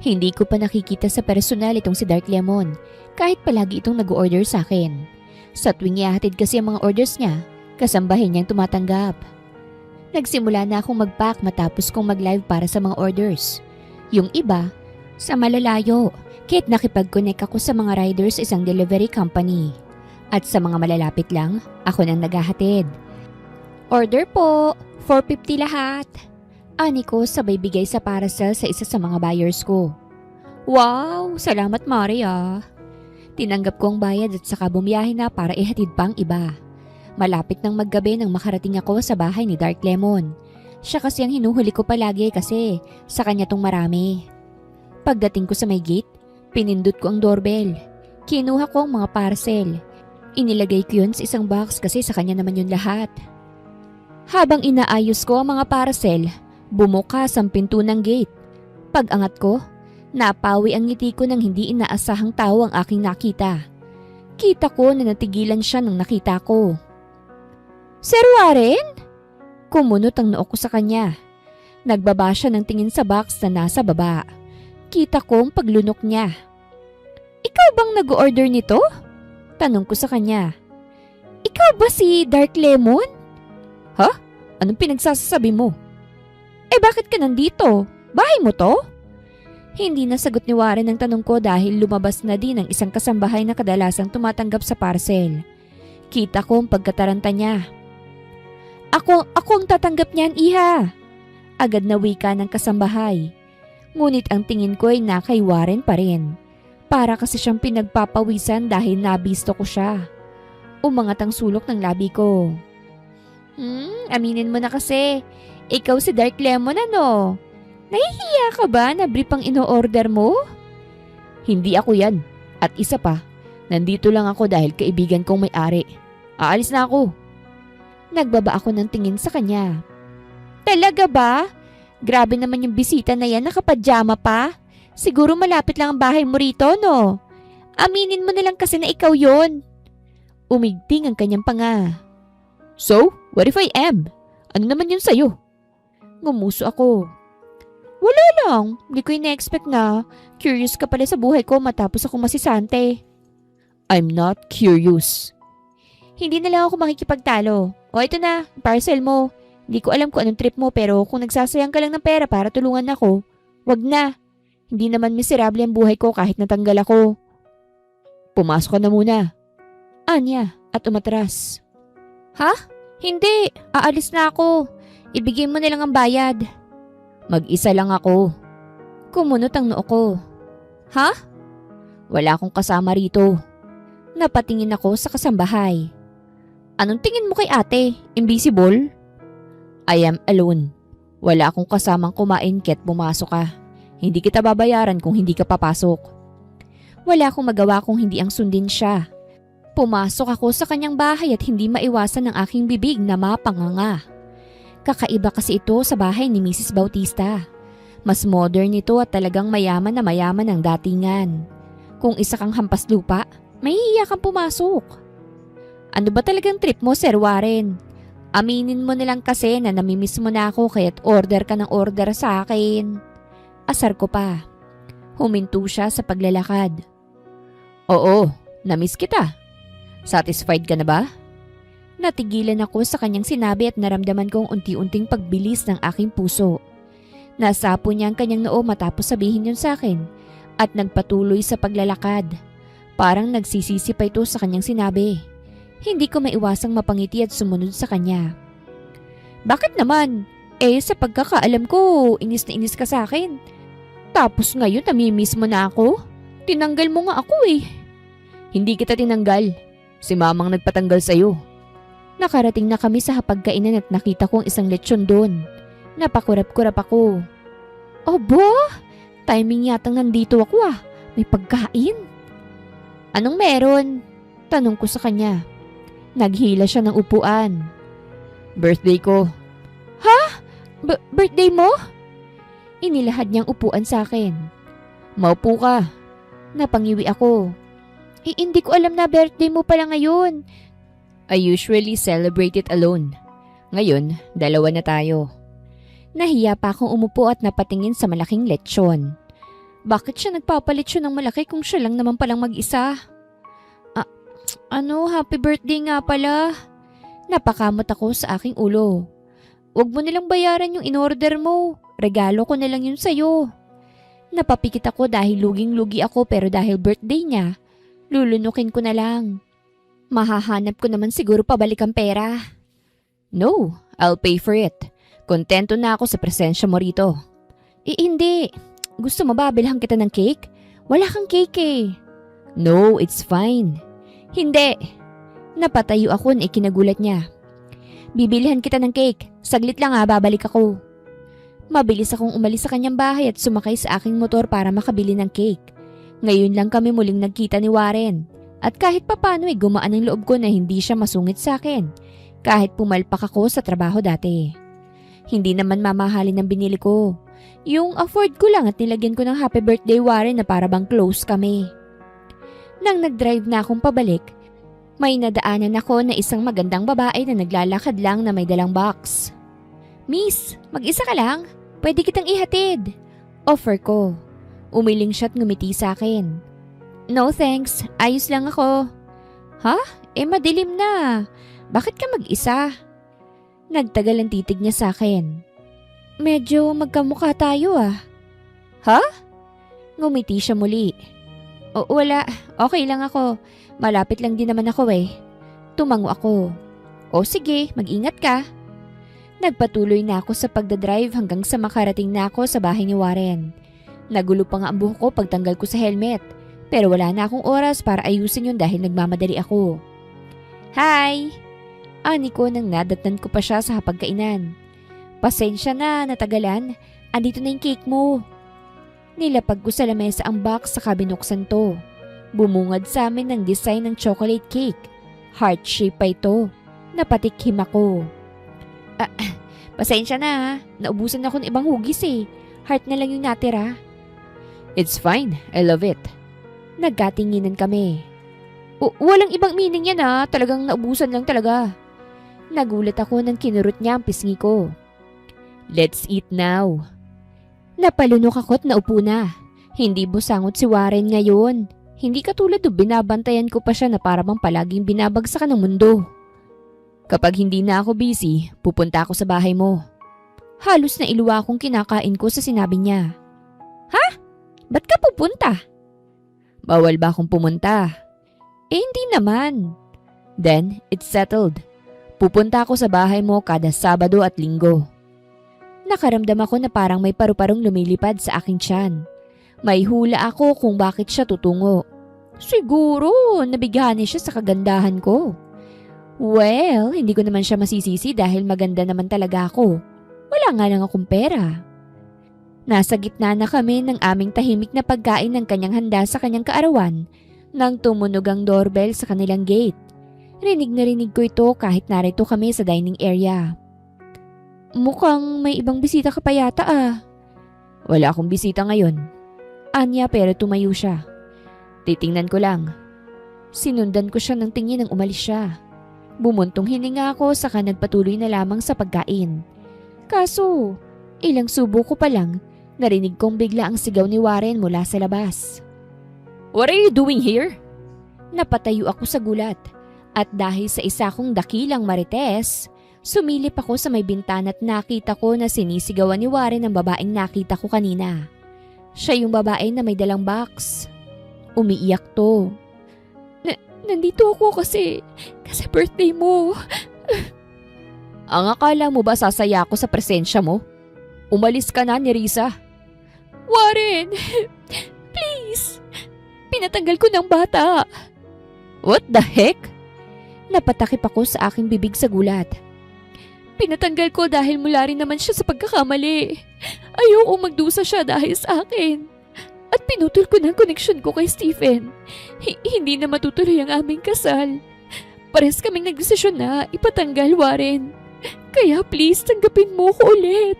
Hindi ko pa nakikita sa personal itong si Dark Lemon kahit palagi itong nag-order sa akin. Sa tuwing ihahatid kasi ang mga orders niya, kasambahin niyang tumatanggap. Nagsimula na akong mag-pack matapos kong mag-live para sa mga orders. Yung iba, sa malalayo, kahit nakipag-connect ako sa mga riders sa isang delivery company. At sa mga malalapit lang, ako nang naghahatid. Order po, 450 lahat. Ani ko sabay bigay sa parcel sa isa sa mga buyers ko. Wow, salamat Maria. Tinanggap ko ang bayad at saka bumiyahe na para ihatid pang iba. Malapit nang maggabi nang makarating ako sa bahay ni Dark Lemon. Siya kasi ang hinuhuli ko palagi kasi sa kanya tong marami. Pagdating ko sa may gate, pinindot ko ang doorbell. Kinuha ko ang mga parcel. Inilagay ko yun sa isang box kasi sa kanya naman yun lahat. Habang inaayos ko ang mga parcel, bumukas ang pinto ng gate. Pag-angat ko, napawi ang ngiti ko nang hindi inaasahang tao ang aking nakita. Kita ko na natigilan siya nang nakita ko. Sir Warren? Kumunot ang noo ko sa kanya. Nagbaba siya ng tingin sa box na nasa baba. Kita ko ang paglunok niya. Ikaw bang nag-order nito? Tanong ko sa kanya. Ikaw ba si Dark Lemon? Ha? Anong pinagsasasabi mo? Eh bakit ka nandito? Bahay mo to? Hindi nasagot ni Warren ang tanong ko dahil lumabas na din ang isang kasambahay na kadalasang tumatanggap sa parcel. Kita ko ang pagkataranta niya. Ako ang tatanggap niyan, iha. Agad na wika ng kasambahay. Ngunit ang tingin ko ay na kay Warren pa rin. Para kasi siyang pinagpapawisan dahil nabisto ko siya. Umangat ang sulok ng labi ko. Aminin mo na kasi. Ikaw si Dark Lemon ano? Nahihiya ka ba na brief ang ino-order mo? Hindi ako yan. At isa pa, nandito lang ako dahil kaibigan kong may-ari. Aalis na ako. Nagbaba ako ng tingin sa kanya. Talaga ba? Grabe naman yung bisita na yan, nakapadyama pa. Siguro malapit lang ang bahay mo rito, no? Aminin mo na lang kasi na ikaw yon. Umigting ang kanyang panga. So, what if I am? Ano naman yun sa'yo? Ngumuso ako. Wala lang, hindi ko ina-expect na curious ka pala sa buhay ko matapos ako masisante. I'm not curious. Hindi na lang ako makikipagtalo. O ito na, parcel mo. Hindi ko alam kung anong trip mo pero kung nagsasayang ka lang ng pera para tulungan ako, wag na. Hindi naman miserable ang buhay ko kahit natanggal ako. Pumasok ka na muna. Anya at umatras. Ha? Hindi, aalis na ako. Ibigay mo na lang ang bayad. Mag-isa lang ako. Kumunot ang noo ko. Ha? Wala akong kasama rito. Napatingin ako sa kasambahay. Anong tingin mo kay ate? Invisible? I am alone. Wala akong kasamang kumain kaya't pumasok ka. Hindi kita babayaran kung hindi ka papasok. Wala akong magawa kung hindi ang sundin siya. Pumasok ako sa kanyang bahay at hindi maiwasan ng aking bibig na mapanganga. Kakaiba kasi ito sa bahay ni Mrs. Bautista. Mas modern ito at talagang mayaman na mayaman ang datingan. Kung isa kang hampas lupa, mahihiya kang pumasok. Ano ba talagang trip mo, Sir Warren? Aminin mo nilang kasi na namimiss mo na ako kaya't order ka ng order sa akin. Asar ko pa. Huminto siya sa paglalakad. Oo, namiss kita. Satisfied ka na ba? Natigilan ako sa kanyang sinabi at naramdaman kong unti-unting pagbilis ng aking puso. Nasapo niya ang kanyang noo matapos sabihin yun sa akin at nagpatuloy sa paglalakad. Parang nagsisisi pa ito sa kanyang sinabi. Hindi ko maiwasang mapangiti at sumunod sa kanya. Bakit naman? Sa pagkakaalam ko, inis na inis ka sa akin. Tapos ngayon namimiss mo na ako? Tinanggal mo nga ako eh. Hindi kita tinanggal. Si mamang nagpatanggal sa'yo. Nakarating na kami sa hapagkainan at nakita kong isang lechon doon. Napakurap-kurap ako. Obo, timing yatang nandito ako ah. May pagkain. Anong meron? Tanong ko sa kanya. Naghila siya ng upuan. Birthday ko. Ha? Birthday mo? Inilahad niyang upuan sa akin. Maupo ka. Napangiwi ako. Hindi ko alam na birthday mo pala ngayon. I usually celebrate it alone. Ngayon, dalawa na tayo. Nahiya pa akong umupo at napatingin sa malaking lechon. Bakit siya nagpapalitsyon ng malaki kung siya lang naman palang mag-isa? Happy birthday nga pala. Napakamot ako sa aking ulo. Huwag mo nilang bayaran yung in-order mo. Regalo ko na lang yun sa'yo. Napapikit ako dahil luging-lugi ako pero dahil birthday niya, lulunukin ko na lang. Mahahanap ko naman siguro pabalik ang pera. No, I'll pay for it. Kontento na ako sa presensya mo rito. Hindi. Gusto mo ba bilhan kita ng cake? Wala kang cake eh. No, it's fine. Hindi. Napatayo ako na ikinagulat niya. Bibilihan kita ng cake. Saglit lang babalik ako. Mabilis akong umalis sa kanyang bahay at sumakay sa aking motor para makabili ng cake. Ngayon lang kami muling nagkita ni Warren. At kahit papano gumaan ang loob ko na hindi siya masungit sa akin. Kahit pumalpak ako sa trabaho dati. Hindi naman mamahalin ang binili ko. Yung afford ko lang at nilagyan ko ng happy birthday Warren na para bang close kami. Nang nag-drive na akong pabalik, may nadaanan ako na isang magandang babae na naglalakad lang na may dalang box. Miss, mag-isa ka lang? Pwede kitang ihatid. Offer ko. Umiling siya at ngumiti sa akin. No thanks, ayos lang ako. Ha? Madilim na. Bakit ka mag-isa? Nagtagal ang titig niya sa akin. Medyo magkamukha tayo ah. Ha? Ngumiti siya muli. Wala, okay lang ako. Malapit lang din naman ako eh. Tumango ako. O sige, mag-ingat ka. Nagpatuloy na ako sa pagdadrive hanggang sa makarating na ako sa bahay ni Warren. Nagulo pa nga ang buhok ko pagtanggal ko sa helmet. Pero wala na akong oras para ayusin yun dahil nagmamadali ako. Hi! Ani ko nang nadatnan ko pa siya sa hapagkainan. Pasensya na, natagalan. Andito na yung cake mo. Nilapag ko sa lamesa ang box sa kabinuksan to. Bumungad sa amin ng design ng chocolate cake. Heart shape pa ito. Napatikhim ako. Pasensya na ha. Naubusan ako ng ibang hugis eh. Heart na lang yung natira. It's fine. I love it. Nagkatinginan kami. Walang ibang meaning yan ha. Talagang naubusan lang talaga. Nagulat ako nang kinurot niya ang pisngi ko. Let's eat now. Napalunok ako at naupo na. Hindi busangot si Warren ngayon. Hindi katulad do binabantayan ko pa siya na parang palaging binabagsakan ng mundo. Kapag hindi na ako busy, pupunta ako sa bahay mo. Halos na iluwa akong kinakain ko sa sinabi niya. Ha? Ba't ka pupunta? Bawal ba akong pumunta? Hindi naman. Then, it's settled. Pupunta ako sa bahay mo kada Sabado at Linggo. Nakaramdam ako na parang may paru-parong lumilipad sa aking tiyan. May hula ako kung bakit siya tutungo. Siguro, nabighani siya sa kagandahan ko. Well, hindi ko naman siya masisisi dahil maganda naman talaga ako. Wala nga lang akong pera. Nasa gitna na kami ng aming tahimik na pagkain ng kanyang handa sa kanyang kaarawan nang tumunog ang doorbell sa kanilang gate. Rinig na rinig ko ito kahit narito kami sa dining area. Mukhang may ibang bisita ka pa yata ah. Wala akong bisita ngayon. Anya pero tumayo siya. Titingnan ko lang. Sinundan ko siya ng tingin nang umalis siya. Bumuntong hininga ako saka nagpatuloy na lamang sa pagkain. Kaso, ilang subo ko pa lang, narinig kong bigla ang sigaw ni Warren mula sa labas. What are you doing here? Napatayo ako sa gulat at dahil sa isa kong dakilang marites, sumilip ako sa may bintana at nakita ko na sinisigawan ni Warren ang babaeng nakita ko kanina. Siya yung babae na may dalang box. Umiiyak to. Nandito ako kasi birthday mo. Ang akala mo ba sasaya ako sa presensya mo? Umalis ka na, Nerissa. Warren! Please! Pinatanggal ko ng bata. What the heck? Napatakip ako sa aking bibig sa gulat. Pinatanggal ko dahil mula rin naman siya sa pagkakamali. Ayoko magdusa siya dahil sa akin. At pinutol ko ng koneksyon ko kay Stephen. Hindi na matutuloy ang aming kasal. Pares kaming nagdesisyon na ipatanggal, Warren. Kaya please, tanggapin mo ko ulit.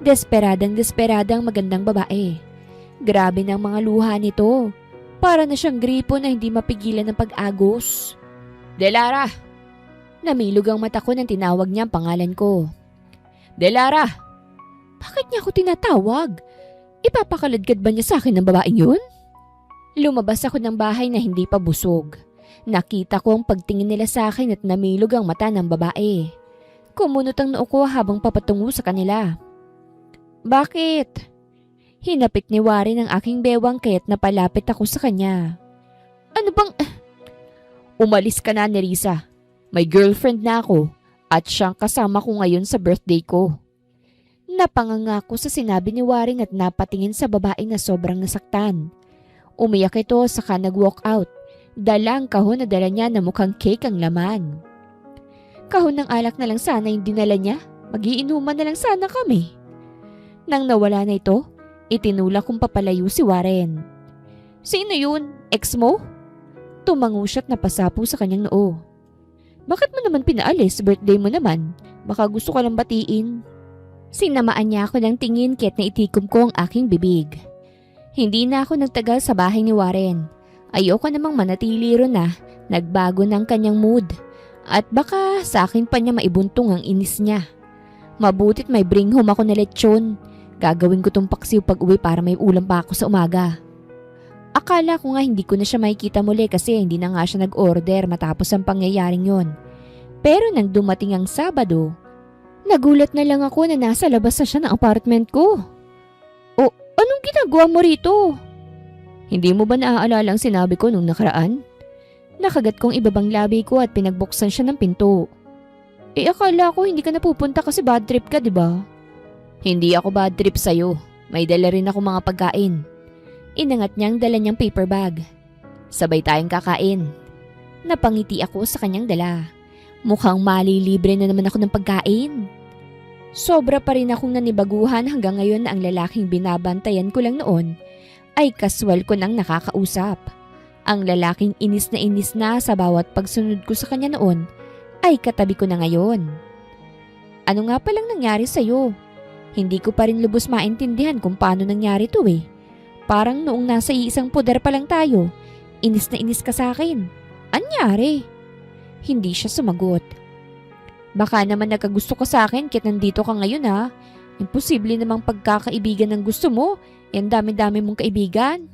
Desperadang magandang babae. Grabe ng mga luha nito. Para na siyang gripo na hindi mapigilan ng pag-agos. Delara! Namilog ang mata ko nang tinawag niya ang pangalan ko. Delara! Bakit niya ako tinatawag? Ipapakaladkad ba niya sa akin ng babaeng yun? Lumabas ako ng bahay na hindi pa busog. Nakita ko ang pagtingin nila sa akin at namilog ang mata ng babae. Kumunot ang noo ko habang papatungo sa kanila. Bakit? Hinapit ni Warren ang aking bewang kaya't napalapit ako sa kanya. Ano bang... Umalis ka na, Nerissa. May girlfriend na ako at siyang kasama ko ngayon sa birthday ko. Napanganga ko sa sinabi ni Warren at napatingin sa babae na sobrang nasaktan. Umiyak ito saka nag-walk out. Dala ang kahon na dala niya na mukhang cake ang laman. Kahon ng alak na lang sana yung dinala niya. Magiinuman na lang sana kami. Nang nawala na ito, itinulak kong papalayo si Warren. Sino yun? Ex mo? Tumango siya't napasapo sa kanyang noo. Bakit mo naman pinaalis? Birthday mo naman. Baka gusto ka lang batiin. Sinamaan niya ako ng tingin kaya't naitikom ko ang aking bibig. Hindi na ako nagtagal sa bahay ni Warren. Ayoko namang manatili ron na nagbago ng kanyang mood. At baka sa akin pa niya maibuntong ang inis niya. Mabutit may bring home ako na lechon. Gagawin ko tong paksiw pag uwi para may ulam pa ako sa umaga. Akala ko nga hindi ko na siya makikita muli kasi hindi na nga siya nag-order matapos ang pangyayaring yon. Pero nang dumating ang Sabado, nagulat na lang ako na nasa labas na siya ng apartment ko. O, anong ginagawa mo rito? Hindi mo ba naaalala ang sinabi ko nung nakaraan? Nakagat kong ibabang labi ko at pinagbuksan siya ng pinto. Akala ko hindi ka napupunta kasi bad trip ka, di ba? Hindi ako bad trip sa'yo. May dala rin ako mga pagkain. Inangat niyang dala niyang paper bag. Sabay tayong kakain. Napangiti ako sa kanyang dala. Mukhang malilibre na naman ako ng pagkain. Sobra pa rin akong nanibaguhan hanggang ngayon na ang lalaking binabantayan ko lang noon ay kaswal ko nang nakakausap. Ang lalaking inis na sa bawat pagsunod ko sa kanya noon ay katabi ko na ngayon. Ano nga palang nangyari sa'yo? Hindi ko pa rin lubos maintindihan kung paano nangyari to eh. Parang noong nasa iisang poder pa lang tayo, inis na inis ka sa akin. Anyari? Hindi siya sumagot. Baka naman nagkagusto ka sa akin kahit nandito ka ngayon ha. Imposible namang pagkakaibigan ng gusto mo. Yan dami-dami mong kaibigan.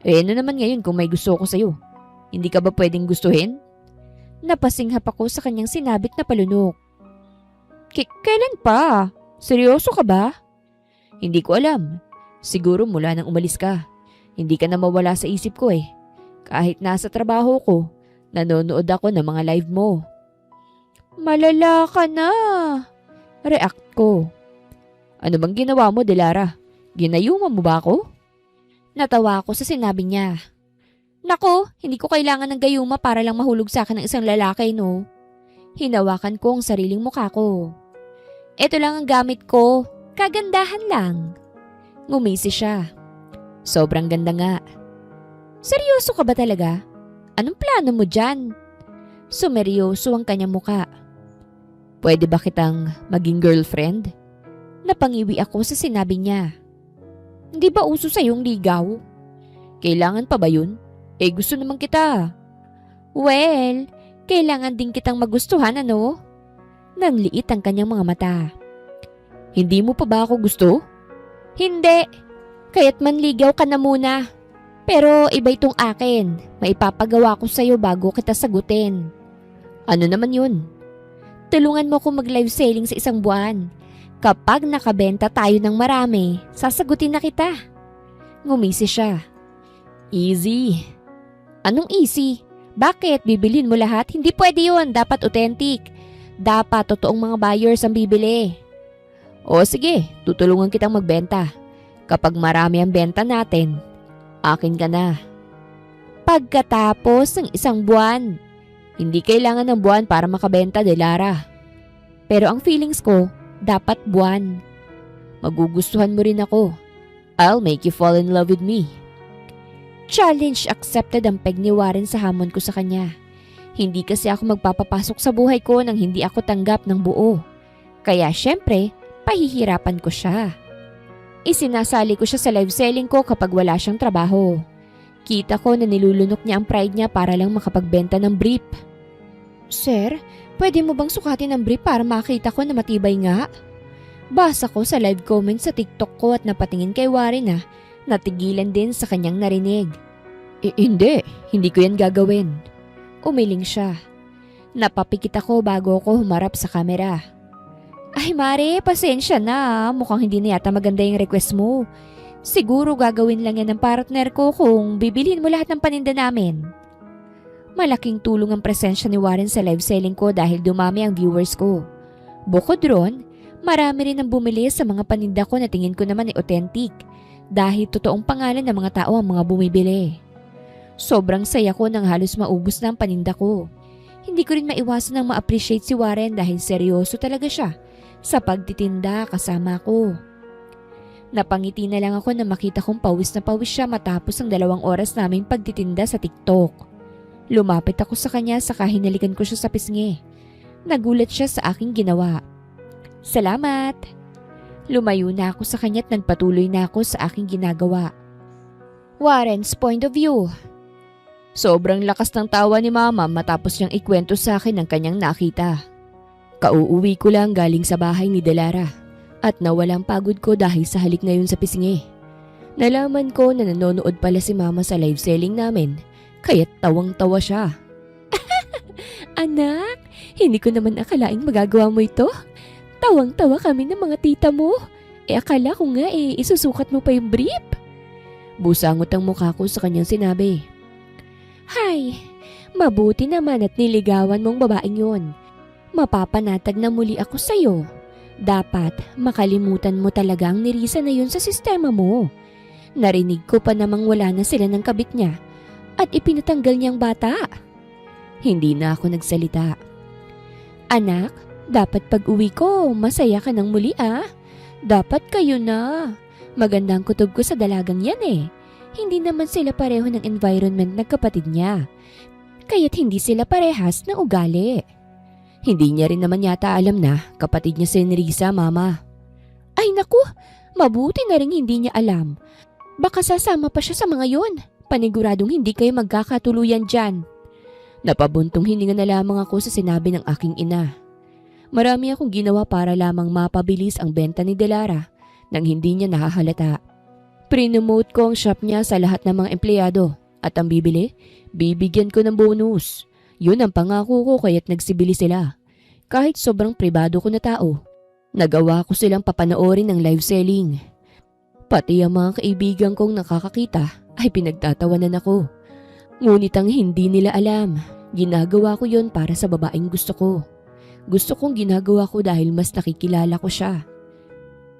Ano naman ngayon kung may gusto ko sa'yo? Hindi ka ba pwedeng gustuhin? Napasinghap ako sa kanyang sinabit na palunok. Kailan pa? Seryoso ka ba? Hindi ko alam. Siguro mula nang umalis ka. Hindi ka na mawala sa isip ko eh. Kahit nasa trabaho ko, nanonood ako ng mga live mo. Malala ka na. React ko. Ano bang ginawa mo, Delara? Ginayuma mo ba ako? Natawa ako sa sinabi niya. Nako, hindi ko kailangan ng gayuma para lang mahulog sa akin ng isang lalaki, no? Hinawakan ko ang sariling mukha ko. Ito lang ang gamit ko. Kagandahan lang. Ngumisi siya. Sobrang ganda nga. Seryoso ka ba talaga? Anong plano mo dyan? Sumeryoso ang kanyang muka. Pwede ba kitang maging girlfriend? Napangiwi ako sa sinabi niya. Hindi ba uso sa'yong ligaw? Kailangan pa ba yun? Gusto naman kita. Well, kailangan din kitang magustuhan, ano? Nanliit ang kanyang mga mata. Hindi mo pa ba ako gusto? Hindi. Kaya't manligaw ka na muna. Pero iba itong akin. Maipapagawa ko sa'yo bago kita sagutin. Ano naman yun? Tulungan mo ko mag-live selling sa isang buwan. Kapag nakabenta tayo ng marami, sasagutin na kita. Ngumisi siya. Easy. Anong easy? Bakit? Bibilin mo lahat? Hindi pwede yun. Dapat authentic. Dapat totoong mga buyers ang bibili. O sige, tutulungan kitang magbenta. Kapag marami ang benta natin, akin ka na. Pagkatapos ng isang buwan. Hindi kailangan ng buwan para makabenta, Delara. Pero ang feelings ko, dapat buwan. Magugustuhan mo rin ako. I'll make you fall in love with me. Challenge accepted ang peg ni Warren sa hamon ko sa kanya. Hindi kasi ako magpapapasok sa buhay ko nang hindi ako tanggap ng buo. Kaya syempre, pahihirapan ko siya. Isinasali ko siya sa live selling ko kapag wala siyang trabaho. Kita ko na nilulunok niya ang pride niya para lang makapagbenta ng brief. Sir, pwede mo bang sukatin ang brief para makita ko na matibay nga? Basa ko sa live comments sa TikTok ko at napatingin kay Warren na natigilan din sa kanyang narinig. Hindi ko yan gagawin. Umiling siya. Napapikit ako bago ako humarap sa kamera. Ay Mare, pasensya na. Mukhang hindi na yata maganda yung request mo. Siguro gagawin lang yan ng partner ko kung bibilhin mo lahat ng paninda namin. Malaking tulong ang presensya ni Warren sa live selling ko dahil dumami ang viewers ko. Bukod ron, marami rin ang bumili sa mga paninda ko na tingin ko naman ay authentic dahil totoong pangalan ng mga tao ang mga bumibili. Sobrang saya ko nang halos maubos na ang paninda ko. Hindi ko rin maiwasan ng ma-appreciate si Warren dahil seryoso talaga siya sa pagtitinda kasama ko. Napangiti na lang ako na makita kong pawis na pawis siya matapos ang 2 oras naming pagtitinda sa TikTok. Lumapit ako sa kanya saka hinalikan ko siya sa pisngi. Nagulat siya sa aking ginawa. Salamat! Lumayo na ako sa kanya at nagpatuloy na ako sa aking ginagawa. Warren's point of view. Sobrang lakas ng tawa ni Mama matapos niyang ikwento sa akin ang kanyang nakita. Kauuwi ko lang galing sa bahay ni Delara at nawalang pagod ko dahil sa halik ngayon sa pisngi. Nalaman ko na nanonood pala si Mama sa live selling namin kaya tawang-tawa siya. Anak, hindi ko naman akalaing magagawa mo ito. Tawang-tawa kami ng mga tita mo. Akala ko nga isusukat mo pa yung brief. Busangot ang mukha ko sa kanyang sinabi. Hay, mabuti naman at niligawan mong babaeng yon. Mapapanatag na muli ako sa'yo. Dapat makalimutan mo talaga ang nirisa na yun sa sistema mo. Narinig ko pa namang wala na sila ng kabit niya at ipinatanggal niyang bata. Hindi na ako nagsalita. Anak, dapat pag-uwi ko, masaya ka ng muli Dapat kayo na. Magandang kutob ko sa dalagang yan Hindi naman sila pareho ng environment ng kapatid niya. Kaya't hindi sila parehas ng ugali. Hindi niya rin naman yata alam na kapatid niya si Nerissa, Mama. Ay naku, mabuti na rin hindi niya alam. Baka sasama pa siya sa mga yon. Paniguradong hindi kayo magkakatuluyan dyan. Napabuntong hininga na lamang ako sa sinabi ng aking ina. Marami akong ginawa para lamang mapabilis ang benta ni Delara nang hindi niya nahahalata. Prinomote ko ang shop niya sa lahat ng mga empleyado at ang bibili, bibigyan ko ng bonus. Yun ang pangako ko kaya't nagsibili sila. Kahit sobrang pribado ko na tao, nagawa ko silang papanoorin ng live selling. Pati ang mga kaibigan kong nakakakita ay pinagtatawanan ako. Ngunit ang hindi nila alam, ginagawa ko yon para sa babaeng gusto ko. Gusto kong ginagawa ko dahil mas nakikilala ko siya.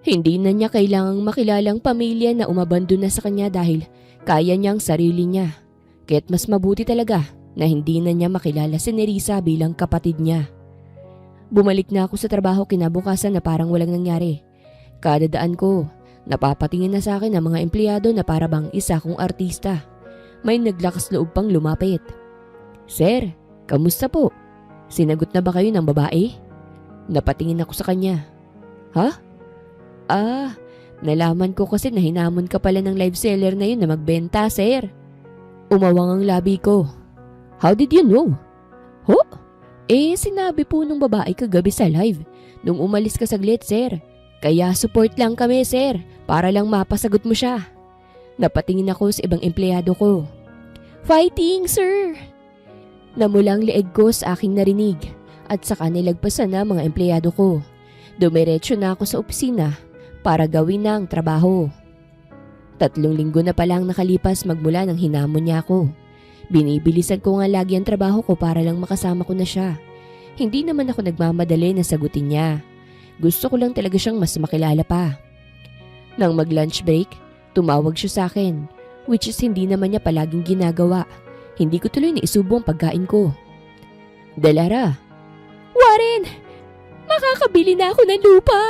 Hindi na niya kailangang makilalang pamilya na umabandon na sa kanya dahil kaya niya ang sarili niya. Kaya't mas mabuti talaga na hindi na niya makilala si Nerissa bilang kapatid niya. Bumalik na ako sa trabaho kinabukasan na parang walang nangyari. Kada daan ko, napapatingin na sa akin ang mga empleyado na para bang isa kong artista. May naglakas loob pang lumapit. "Sir, kamusta po? Sinagot na ba kayo ng babae?" Napatingin ako sa kanya. "Ha? Nalaman ko kasi na hinamon ka pala ng live seller na yun na magbenta, sir." Umawang ang labi ko. "How did you know?" "Ho? Sinabi po nung babae kagabi sa live. Nung umalis ka saglit, sir. Kaya support lang kami, sir. Para lang mapasagot mo siya." Napatingin ako sa ibang empleyado ko. "Fighting, sir!" Namulang leeg ko sa aking narinig at saka nilagpasan na mga empleyado ko. Dumiretso na ako sa opisina para gawin na ang trabaho. 3 linggo na palang nakalipas magmula nang hinamon niya ako. Binibilisan ko nga lagi ang trabaho ko para lang makasama ko na siya. Hindi naman ako nagmamadali na sagutin niya. Gusto ko lang talaga siyang mas makilala pa. Nang mag-lunch break, tumawag siya sa akin, which is hindi naman niya palaging ginagawa. Hindi ko tuloy naisubo ang pagkain ko. "Delara." "Warren, makakabili na ako ng lupa."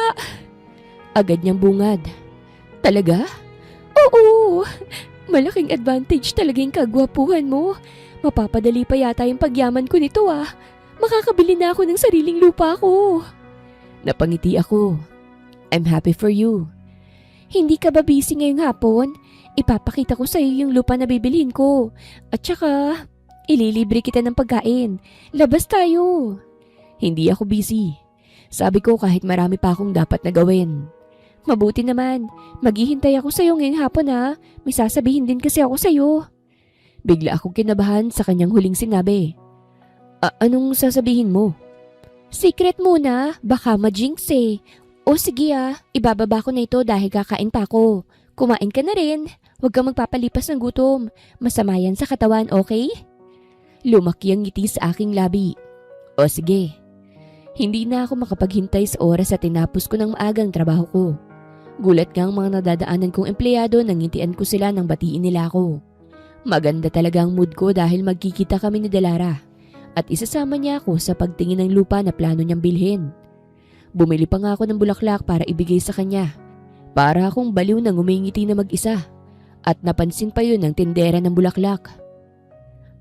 Agad niyang bungad. "Talaga?" "Oo, malaking advantage talaga yung kagwapuhan mo. Mapapadali pa yata yung pagyaman ko nito ah. Makakabili na ako ng sariling lupa ko." Napangiti ako. "I'm happy for you." "Hindi ka ba busy ngayong hapon? Ipapakita ko sa iyo yung lupa na bibilhin ko. At saka, ililibre kita ng pagkain. Labas tayo." "Hindi ako busy. Sabi ko kahit marami pa akong dapat na gawin." "Mabuti naman. Maghihintay ako sa iyo ngayong hapon ha. May sasabihin din kasi ako sa iyo." Bigla akong kinabahan sa kanyang huling sinabi. Anong sasabihin mo?" "Secret muna. Baka ma-jinx eh. O sige ibababa ko na ito dahil kakain pa ako. Kumain ka na rin. Huwag kang magpapalipas ng gutom. Masama yan sa katawan, okay?" Lumaki ang ngiti sa aking labi. "O sige." Hindi na ako makapaghintay sa oras at tinapos ko ng maagang trabaho ko. Gulat nga ang mga nadadaanan kong empleyado nang ngintian ko sila nang batiin nila ako. Maganda talaga ang mood ko dahil magkikita kami ni Delara at isasama niya ako sa pagtingin ng lupa na plano niyang bilhin. Bumili pa nga ako ng bulaklak para ibigay sa kanya. Para akong baliw na ngumingiti na mag-isa at napansin pa yun ng tindera ng bulaklak.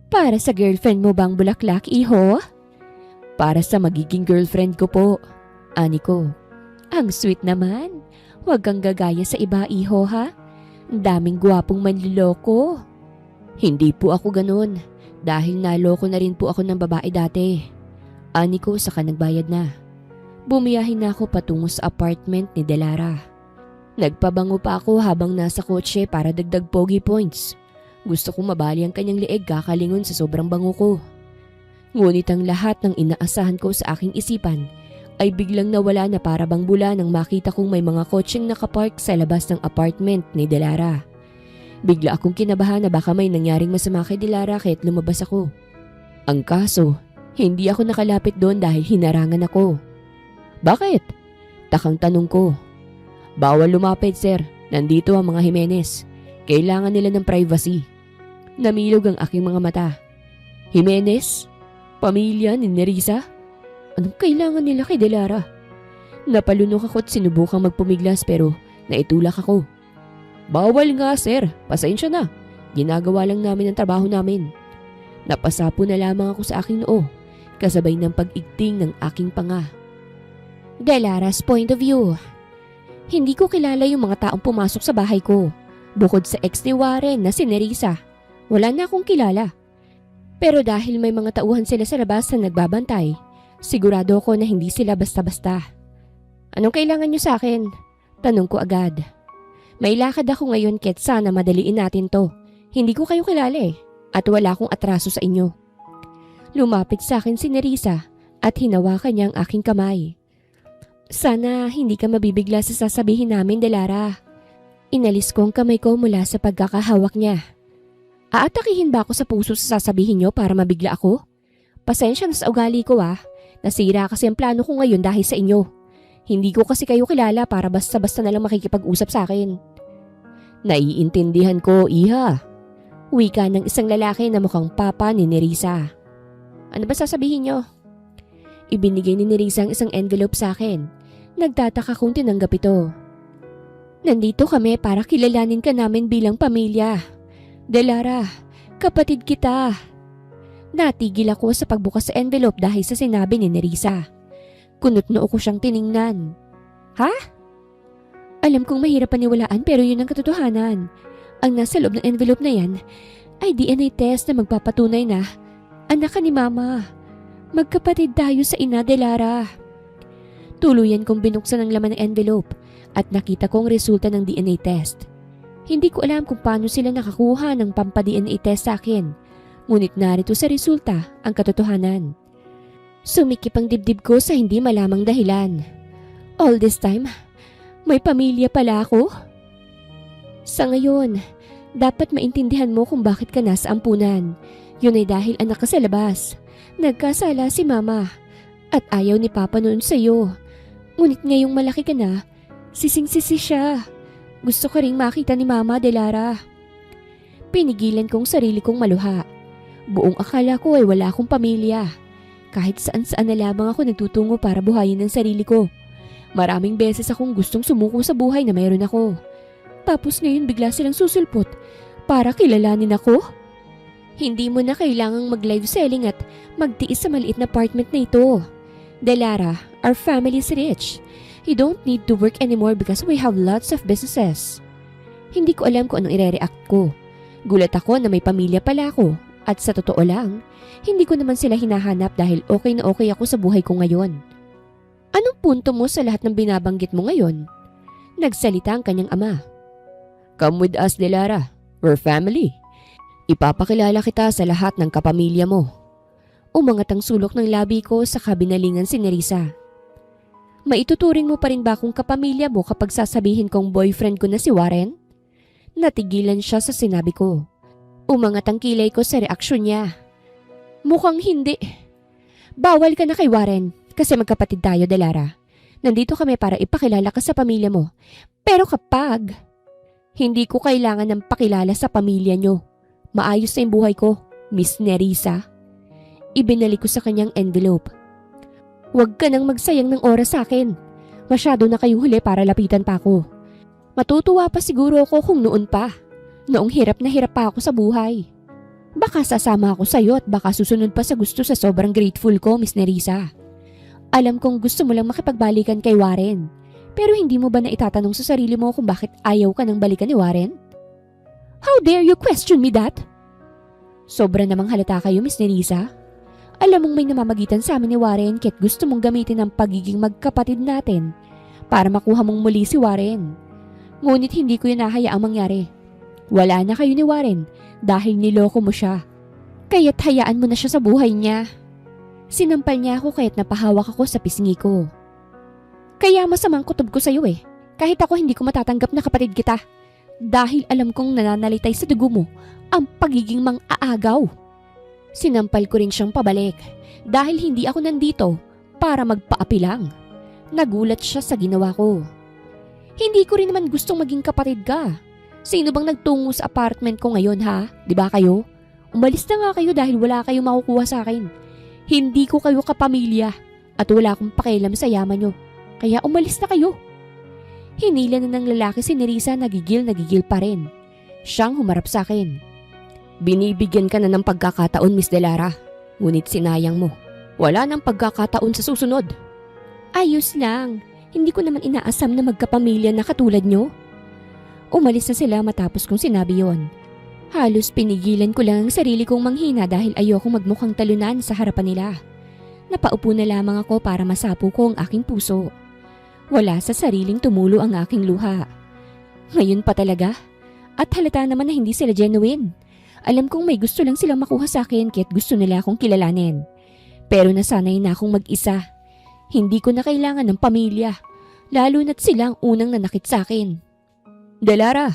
"Para sa girlfriend mo bang bulaklak, iho?" "Para sa magiging girlfriend ko po," ani ko. "Ang sweet naman. Huwag kang gagaya sa iba, iho ha. Ang daming gwapong manliloko." "Hindi po ako ganun dahil naloko na rin po ako ng babae dati." Ani ko saka nagbayad na. Bumiyahin na ako patungo sa apartment ni Delara. Nagpabango pa ako habang nasa kotse para dagdag pogi points. Gusto kong mabali ang kanyang leeg kakalingon sa sobrang bango ko. Ngunit ang lahat ng inaasahan ko sa aking isipan ay biglang nawala na para bang bula nang makita kong may mga kotseng nakapark sa labas ng apartment ni Delara. Bigla akong kinabahan na baka may nangyaring masama kay Delara kaya't lumabas ako. Ang kaso, hindi ako nakalapit doon dahil hinarangan ako. "Bakit?" Takang tanong ko. "Bawal lumapit, sir. Nandito ang mga Jimenez. Kailangan nila ng privacy." Namilog ang aking mga mata. "Jimenez? Pamilya ni Nerissa? Anong kailangan nila kay Delara?" Napalunok ako at sinubukang magpumiglas pero naitulak ako. "Bawal nga, sir. Pasensya na. Ginagawa lang namin ang trabaho namin." Napasapo na lamang ako sa aking noo, kasabay ng pag-igting ng aking panga. Delara's point of view. Hindi ko kilala yung mga taong pumasok sa bahay ko. Bukod sa ex ni Warren na si Nerissa, wala na akong kilala. Pero dahil may mga tauhan sila sa labas na nagbabantay, sigurado ako na hindi sila basta-basta. "Anong kailangan niyo sa akin?" Tanong ko agad. "May lakad ako ngayon ket sana madaliin natin to. Hindi ko kayo kilala at wala akong atraso sa inyo." Lumapit sa akin si Nerissa at hinawakan niya ang aking kamay. "Sana hindi ka mabibigla sa sasabihin namin, Delara." Inalis ko ang kamay ko mula sa pagkakahawak niya. "Aatakihin ba ako sa puso sa sasabihin niyo para mabigla ako? Pasensya na sa ugali ko Nasira kasi ang plano ko ngayon dahil sa inyo. Hindi ko kasi kayo kilala para basta-basta na lang makikipag-usap sa akin. Naiintindihan ko, Iha. Wika ng isang lalaki na mukhang papa ni Nerissa. Ano ba sasabihin nyo? Ibinigay ni Nerissa ang isang envelope sa akin. Nagtataka kung tinanggap ito. Nandito kami para kilalanin ka namin bilang pamilya. Delara, kapatid kita. Natigil ako sa pagbukas sa envelope dahil sa sinabi ni Nerissa. Kunot-noo ko siyang tiningnan. Ha? Alam kong mahirap paniwalaan pero yun ang katotohanan. Ang nasa loob ng envelope na yan ay DNA test na magpapatunay na anak ka ni Mama. Magkapatid tayo sa ina, Delara. Tuluyan kong binuksan ang laman ng envelope at nakita kong resulta ng DNA test. Hindi ko alam kung paano sila nakakuha ng pampa-DNA test sa akin. Ngunit narito sa resulta ang katotohanan. Sumikip ang dibdib ko sa hindi malamang dahilan. All this time, may pamilya pala ako? Sa ngayon, dapat maintindihan mo kung bakit ka nasa ampunan. Yun ay dahil anak ka sa labas. Nagkasala si Mama at ayaw ni Papa noon sa'yo. Ngunit ngayong malaki ka na, sising-sisi siya. Gusto ko ring makita ni Mama, Delara. Pinigilan kong sarili kong maluha. Buong akala ko ay wala akong pamilya. Kahit saan-saan na lamang ako nagtutungo para buhayin ang sarili ko. Maraming beses akong gustong sumuko sa buhay na mayroon ako. Tapos ngayon bigla silang susulpot para kilalanin ako? Hindi mo na kailangang mag-live selling at magtiis sa maliit na apartment na ito. Delara, our family is rich. You don't need to work anymore because we have lots of businesses. Hindi ko alam kung anong ire-react ko. Gulat ako na may pamilya pala ako. At sa totoo lang, hindi ko naman sila hinahanap dahil okay na okay ako sa buhay ko ngayon. Anong punto mo sa lahat ng binabanggit mo ngayon? Nagsalita ang kanyang ama. Come with us, Delara. We're family. Ipapakilala kita sa lahat ng kapamilya mo. Umangat ang sulok ng labi ko sa kabinalingan si Nerissa. Maituturing mo pa rin ba akong kapamilya mo kapag sasabihin kong boyfriend ko na si Warren? Natigilan siya sa sinabi ko. Umangat ang kilay ko sa reaksyon niya. Mukhang hindi. Bawal ka na kay Warren kasi magkapatid tayo, Delara. Nandito kami para ipakilala ka sa pamilya mo. Pero kapag hindi ko kailangan ng pakilala sa pamilya nyo, maayos na yung buhay ko, Miss Nerissa. Ibinalik ko sa kanyang envelope. Huwag ka nang magsayang ng oras sa akin. Masyado na kayo huli para lapitan pa ako. Matutuwa pa siguro ako kung noon pa. Noong hirap na hirap pa ako sa buhay. Baka sasama ako sa iyo at baka susunod pa sa gusto sa sobrang grateful ko, Miss Nerissa. Alam kong gusto mo lang makipagbalikan kay Warren. Pero hindi mo ba na itatanong sa sarili mo kung bakit ayaw ka nang balikan ni Warren? How dare you question me that? Sobra namang halata kayo, Miss Nerissa. Alam mong may namamagitan sa amin ni Warren kahit gusto mong gamitin ang pagiging magkapatid natin para makuha mong muli si Warren. Ngunit hindi ko yun nahayaang mangyari. Wala na kayo ni Warren dahil niloko mo siya. Kaya't hayaan mo na siya sa buhay niya. Sinampal niya ako kaya't napahawak ako sa pisngi ko. Kaya masamang kutob ko sa'yo eh. Kahit ako hindi ko matatanggap na kapatid kita. Dahil alam kong nananalitay sa dugo mo ang pagiging mang-aagaw. Sinampal ko rin siyang pabalik dahil hindi ako nandito para magpaapi lang. Nagulat siya sa ginawa ko. Hindi ko rin naman gustong maging kapatid ka. Sino bang nagtungo sa apartment ko ngayon ha? Di ba kayo? Umalis na nga kayo dahil wala kayong makukuha sa akin. Hindi ko kayo kapamilya at wala akong pakialam sa yaman nyo. Kaya umalis na kayo. Hinila na ng lalaki si Nerissa na gigil pa rin. Siyang humarap sa akin. Binibigyan ka na ng pagkakataon, Miss Delara. Ngunit sinayang mo. Wala nang pagkakataon sa susunod. Ayos lang. Hindi ko naman inaasam na magkapamilya na katulad nyo. Umalis na sila matapos kong sinabi yon. Halos pinigilan ko lang ang sarili kong manghina dahil ayokong magmukhang talunan sa harapan nila. Napaupo na lamang ako para masapo ko ang aking puso. Wala sa sariling tumulo ang aking luha. Ngayon pa talaga? At halata naman na hindi sila genuine. Alam kong may gusto lang silang makuha sa akin kaya't gusto nila akong kilalanin. Pero nasanay na akong mag-isa. Hindi ko na kailangan ng pamilya. Lalo na't sila ang unang nanakit sa akin. Delara!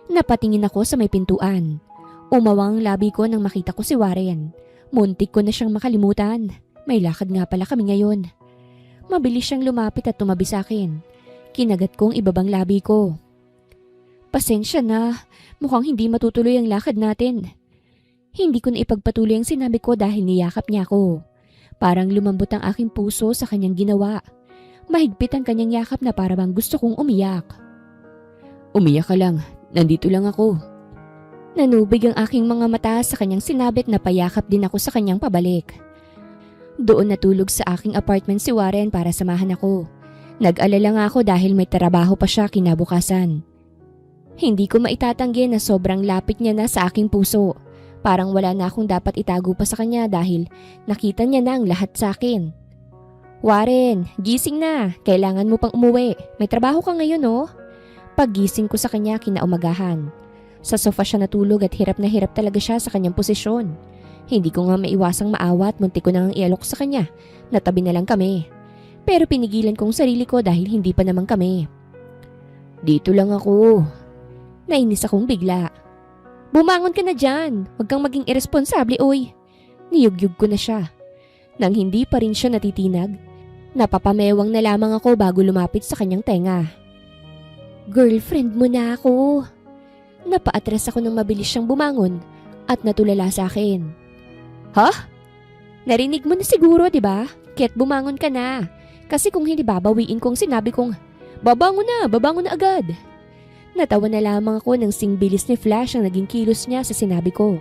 Napatingin ako sa may pintuan. Umawang ang labi ko nang makita ko si Warren. Muntik ko na siyang makalimutan. May lakad nga pala kami ngayon. Mabilis siyang lumapit at tumabi sa akin. Kinagat kong ibabang labi ko. Pasensya na, mukhang hindi matutuloy ang lakad natin. Hindi ko na ipagpatuloy ang sinabi ko dahil niyakap niya ako. Parang lumambot ang aking puso sa kanyang ginawa. Mahigpit ang kanyang yakap na para bang gusto kong umiyak. Umiyak ka lang, nandito lang ako. Nanubig ang aking mga mata sa kanyang sinabit na payakap din ako sa kanyang pabalik. Doon natulog sa aking apartment si Warren para samahan ako. Nag-alala nga ako dahil may trabaho pa siya kinabukasan. Hindi ko maitatanggi na sobrang lapit niya na sa aking puso. Parang wala na akong dapat itago pa sa kanya dahil nakita niya na ang lahat sa akin. Warren, gising na. Kailangan mo pang umuwi. May trabaho ka ngayon, oh. Paggising ko sa kanya kinaumagahan. Sa sofa siya natulog at hirap na hirap talaga siya sa kanyang posisyon. Hindi ko nga maiwasang maawa at muntik ko nang ialok sa kanya. Natabi na lang kami. Pero pinigilan kong sarili ko dahil hindi pa naman kami. Dito lang ako. Nainis akong bigla. Bumangon ka na dyan. Huwag kang maging irresponsable, oy. Niyugyug ko na siya. Nang hindi pa rin siya natitinag, napapamewang na lamang ako bago lumapit sa kanyang tenga. Girlfriend mo na ako. Napaatras ako nang mabilis siyang bumangon at natulala sa akin. Ha? Narinig mo na siguro, di ba? Kaya't bumangon ka na. Kasi kung hindi babawiin kong sinabi kong, babangon na agad. Natawa na lamang ako nang singbilis ni Flash ang naging kilos niya sa sinabi ko.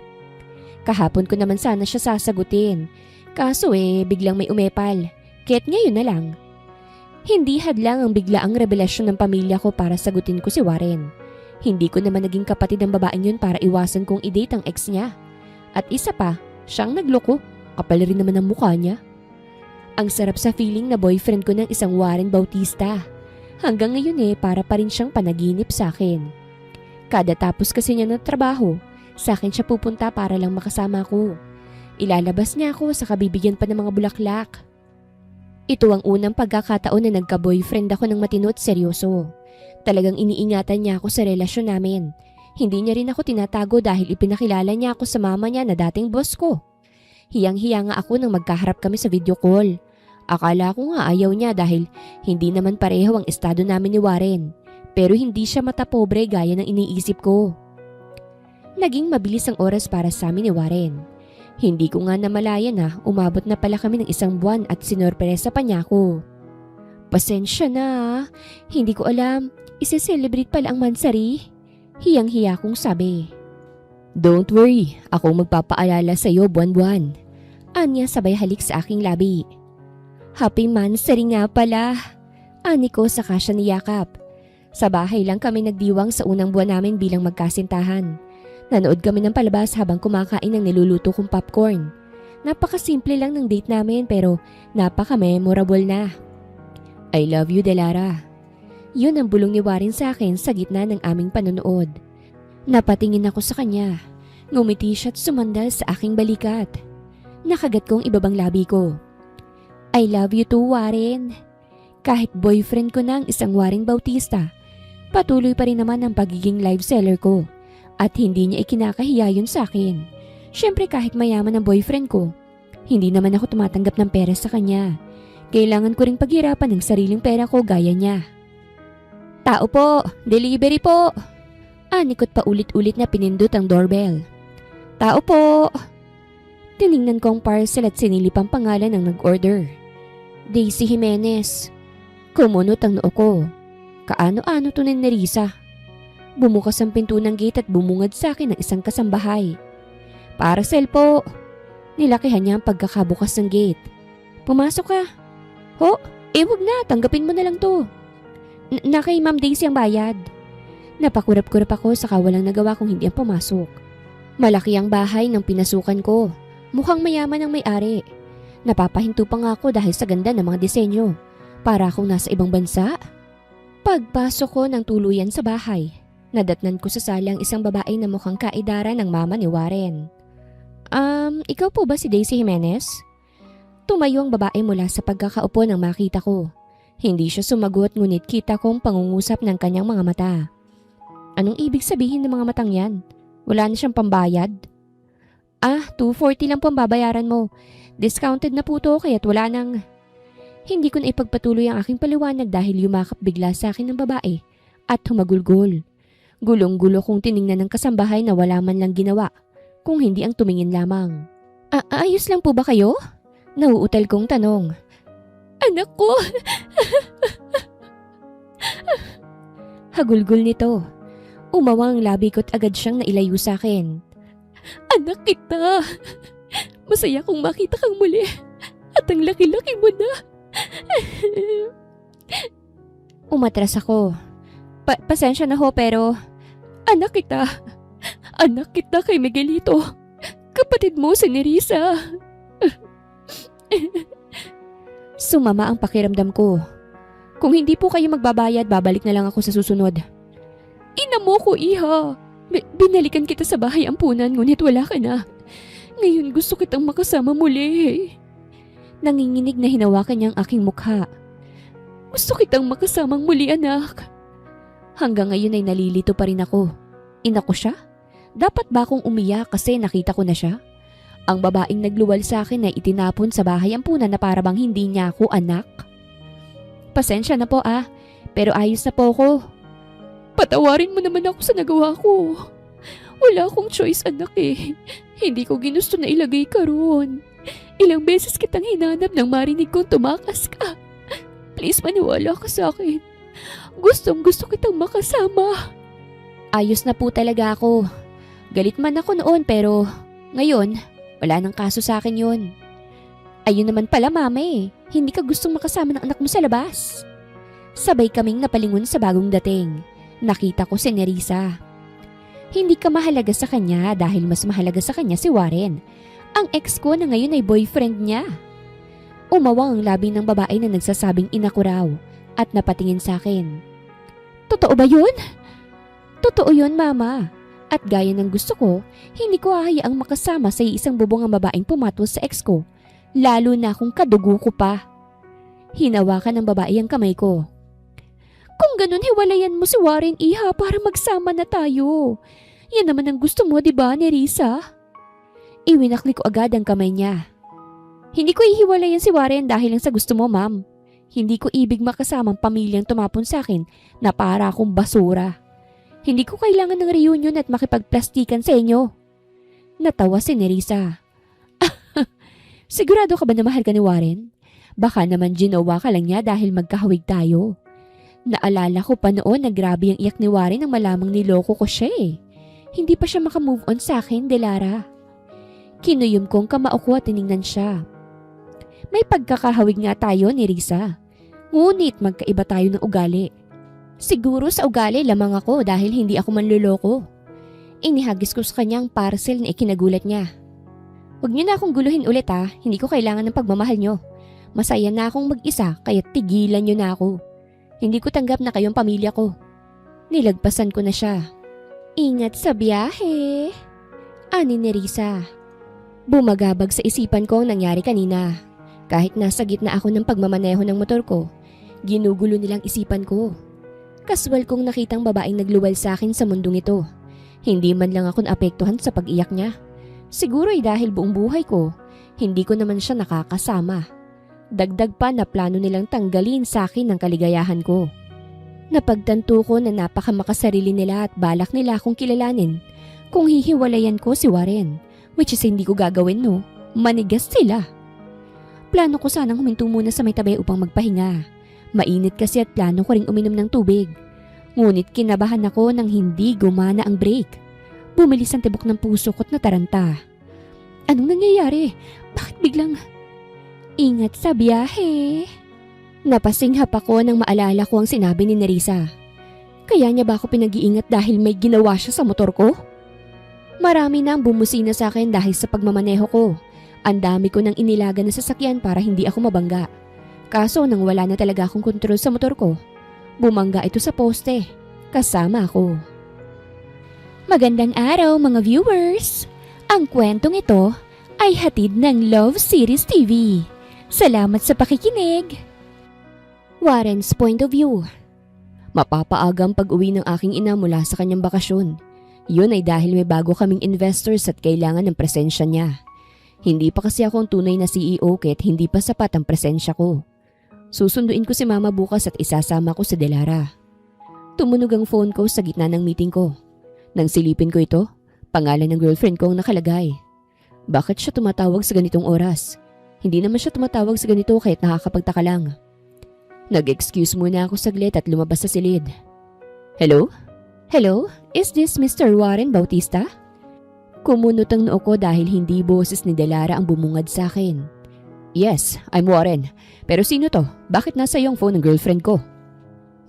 Kahapon ko naman sana siya sasagutin. Kaso biglang may umepal. Kaya't ngayon na lang. Hindi hadlang ang biglaang revelasyon ng pamilya ko para sagutin ko si Warren. Hindi ko naman naging kapatid ang babaeng yun para iwasan kong i-date ang ex niya. At isa pa, siyang nagloko. Kapal rin naman ang mukha niya. Ang sarap sa feeling na boyfriend ko ng isang Warren Bautista. Hanggang ngayon para pa rin siyang panaginip sa akin. Kada tapos kasi niya ng trabaho, sa akin siya pupunta para lang makasama ko. Ilalabas niya ako sa kabibigyan pa ng mga bulaklak. Ito ang unang pagkakataon na nagka-boyfriend ako ng matino at seryoso. Talagang iniingatan niya ako sa relasyon namin. Hindi niya rin ako tinatago dahil ipinakilala niya ako sa mama niya na dating boss ko. Hiyang-hiya nga ako nang magkaharap kami sa video call. Akala ko nga ayaw niya dahil hindi naman pareho ang estado namin ni Warren. Pero hindi siya matapobre gaya ng iniisip ko. Naging mabilis ang oras para sa amin ni Warren. Hindi ko nga namalayan na umabot na pala kami ng 1 buwan at sinorpresa pa niya ako. Pasensya na, hindi ko alam, isi-celebrate pala ang mansari. Hiyang-hiya kong sabi. Don't worry, akong magpapaalala sa iyo buwan-buwan. Anya sabay halik sa aking labi. Happy mansari nga pala. Ani ko saka siya niyakap. Sa bahay lang kami nagdiwang sa unang buwan namin bilang magkasintahan. Nanood kami ng palabas habang kumakain ng niluluto kong popcorn. Napakasimple lang ng date namin pero napaka-memorable na. I love you, Delara. Yun ang bulong ni Warren sa akin sa gitna ng aming panonood. Napatingin ako sa kanya. Ngumiti siya at sumandal sa aking balikat. Nakagat kong ibabang labi ko. I love you too, Warren. Kahit boyfriend ko na ang isang Warren Bautista, patuloy pa rin naman ang pagiging live seller ko. At hindi niya ikinakahiya yun sa akin. Siyempre kahit mayaman ang boyfriend ko, hindi naman ako tumatanggap ng pera sa kanya. Kailangan ko ring paghirapan ng sariling pera ko gaya niya. Tao po, delivery po. Anikot pa ulit-ulit na pinindot ang doorbell. Tao po. Tiningnan ko ang parcel at sinilip ang pangalan ng nag-order. Daisy Jimenez. Kumunot ang noo ko. Kaano-ano to ni Nerissa. Bumukas ang pinto ng gate at bumungad sa akin ng isang kasambahay. Parcel po. Nilakihan niya ang pagkakabukas ng gate. Pumasok ka. Ho, wag na, tanggapin mo na lang to. Na kay Ma'am Daisy ang bayad. Napakurap-kurap ako saka walang nagawa kung hindi ang pumasok. Malaki ang bahay ng pinasukan ko. Mukhang mayaman ang may-ari. Napapahinto pa nga ako dahil sa ganda ng mga disenyo. Para akong nasa ibang bansa. Pagpasok ko ng tuluyan sa bahay, nadatnan ko sa sala ang isang babae na mukhang kaidara ng mama ni Warren. Ikaw po ba si Daisy Jimenez? Tumayo ang babae mula sa pagkakaupo nang makita ko. Hindi siya sumagot ngunit kita kong pangungusap ng kanyang mga mata. Anong ibig sabihin ng mga matang yan? Wala na siyang pambayad? 240 lang po ang babayaran mo. Discounted na po to kaya't wala nang... Hindi ko na ipagpatuloy ang aking paliwanag dahil yumakap bigla sa akin ng babae at humagulgol. Gulong-gulo kong tiningnan ng kasambahay na wala man lang ginawa, kung hindi ang tumingin lamang. Ayos lang po ba kayo? Nauutal kong tanong. Anak ko! Hagulgol nito. Umawang labi ko't agad siyang nailayo sa akin. Anak kita! Masaya kong makita kang muli at ang laki-laki mo na. Umatras ako. Pasensya na ho pero anak kita kay Miguelito. Kapatid mo si Nerissa. Sumama ang pakiramdam ko. Kung hindi po kayo magbabayad, babalik na lang ako sa susunod. Ina mo ko, iha. Binalikan kita sa bahay ampunan ngunit wala ka na. Ngayon gusto kitang makasama muli. Nanginginig na hinawakan niya ang aking mukha. Gusto kitang makasamang muli, anak. Hanggang ngayon ay nalilito pa rin ako. Ina ko siya? Dapat ba akong umiyak kasi nakita ko na siya? Ang babaeng nagluwal sa akin ay itinapon sa bahay ampunan na para bang hindi niya ako anak. Pasensya na po pero ayos na po ako. Patawarin mo naman ako sa nagawa ko. Wala akong choice, anak eh. Hindi ko ginusto na ilagay ka roon. Ilang beses kitang hinanap nang marinig kong tumakas ka. Please maniwala ka sa akin. Gustong gusto kitang makasama. Ayos na po talaga ako. Galit man ako noon pero ngayon wala nang kaso sa akin yun. Ayun naman pala mama hindi ka gustong makasama ng anak mo sa labas. Sabay kaming napalingon sa bagong dating. Nakita ko si Nerissa. Hindi ka mahalaga sa kanya dahil mas mahalaga sa kanya si Warren. Ang ex ko na ngayon ay boyfriend niya. Umawang ang labi ng babae na nagsasabing ina ko raw at napatingin sa akin. Totoo ba yun? Totoo yun, mama. At gaya ng gusto ko, hindi ko hahayaang makasama sa isang bubong ang babaeng pumatol sa ex ko, lalo na kung kadugo ko pa. Hinawakan ng babae ang kamay ko. Kung ganun, hiwalayan mo si Warren, iha, para magsama na tayo. Yan naman ang gusto mo, di ba, Nerissa? Iwinakli ko agad ang kamay niya. Hindi ko ihiwalayan si Warren dahil lang sa gusto mo, ma'am. Hindi ko ibig makasamang pamilyang tumapon sa akin na para akong basura. Hindi ko kailangan ng reunion at makipagplastikan sa inyo. Natawa si Nerissa. Sigurado ka ba na mahal ka ni Warren? Baka naman ginawa ka lang niya dahil magkahawig tayo. Naalala ko pa noon na grabe ang iyak ni Warren nang malamang niloko ko siya Hindi pa siya makamove on sa akin, Delara. Kinuyom kong kamao ko at tiningnan siya. May pagkakahawig nga tayo ni Risa. Ngunit magkaiba tayo ng ugali. Siguro sa ugali lamang ako dahil hindi ako manluloko. Inihagis ko sa kanya ang parcel na ikinagulat niya. Huwag niyo na akong guluhin ulit hindi ko kailangan ng pagmamahal niyo. Masaya na akong mag-isa kaya tigilan niyo na ako. Hindi ko tanggap na kayong pamilya ko. Nilagpasan ko na siya. Ingat sa biyahe. Ani ni Risa. Bumagabag sa isipan ko ang nangyari kanina. Kahit nasa gitna ako ng pagmamaneho ng motor ko, ginugulo nilang isipan ko. Kaswal kong nakitang babaeng nagluwal sa akin sa mundong ito. Hindi man lang ako naapektuhan sa pag-iyak niya. Siguro ay dahil buong buhay ko, hindi ko naman siya nakakasama. Dagdag pa na plano nilang tanggalin sa akin ang kaligayahan ko. Napagtanto ko na napakamakasarili nila at balak nila akong kilalanin kung hihiwalayan ko si Warren, which is hindi ko gagawin manigas sila. Plano ko sanang huminto muna sa may tabi upang magpahinga. Mainit kasi at plano ko ring uminom ng tubig. Ngunit kinabahan ako nang hindi gumana ang brake. Bumilis ang tibok ng puso ko't nataranta. Anong nangyayari? Bakit biglang... Ingat sa biyahe. Napasinghap ako nang maalala ko ang sinabi ni Nerissa. Kaya niya ba ako pinag-iingat dahil may ginawa siya sa motor ko? Marami na ang bumusina sa akin dahil sa pagmamaneho ko. Ang dami ko nang inilaga na sasakyan para hindi ako mabangga. Kaso nang wala na talaga akong kontrol sa motor ko, bumangga ito sa poste. Kasama ako. Magandang araw mga viewers! Ang kwentong ito ay hatid ng Love Series TV. Salamat sa pakikinig! Warren's point of view. Mapapaagang pag-uwi ng aking ina mula sa kanyang bakasyon. Yun ay dahil may bago kaming investors at kailangan ng presensya niya. Hindi pa kasi ako ang tunay na CEO kahit hindi pa sapat ang presensya ko. Susunduin ko si Mama bukas at isasama ko si Delara. Tumunog ang phone ko sa gitna ng meeting ko. Nang silipin ko ito, pangalan ng girlfriend ko ang nakalagay. Bakit siya tumatawag sa ganitong oras? Hindi naman siya tumatawag sa ganito kahit nakakapagtaka lang. Nag-excuse muna ako saglit at lumabas sa silid. Hello? Hello? Is this Mr. Warren Bautista? Kumunot ang noo ko dahil hindi boses ni Delara ang bumungad sa akin. Yes, I'm Warren. Pero sino to? Bakit nasa iyo ang phone ng girlfriend ko?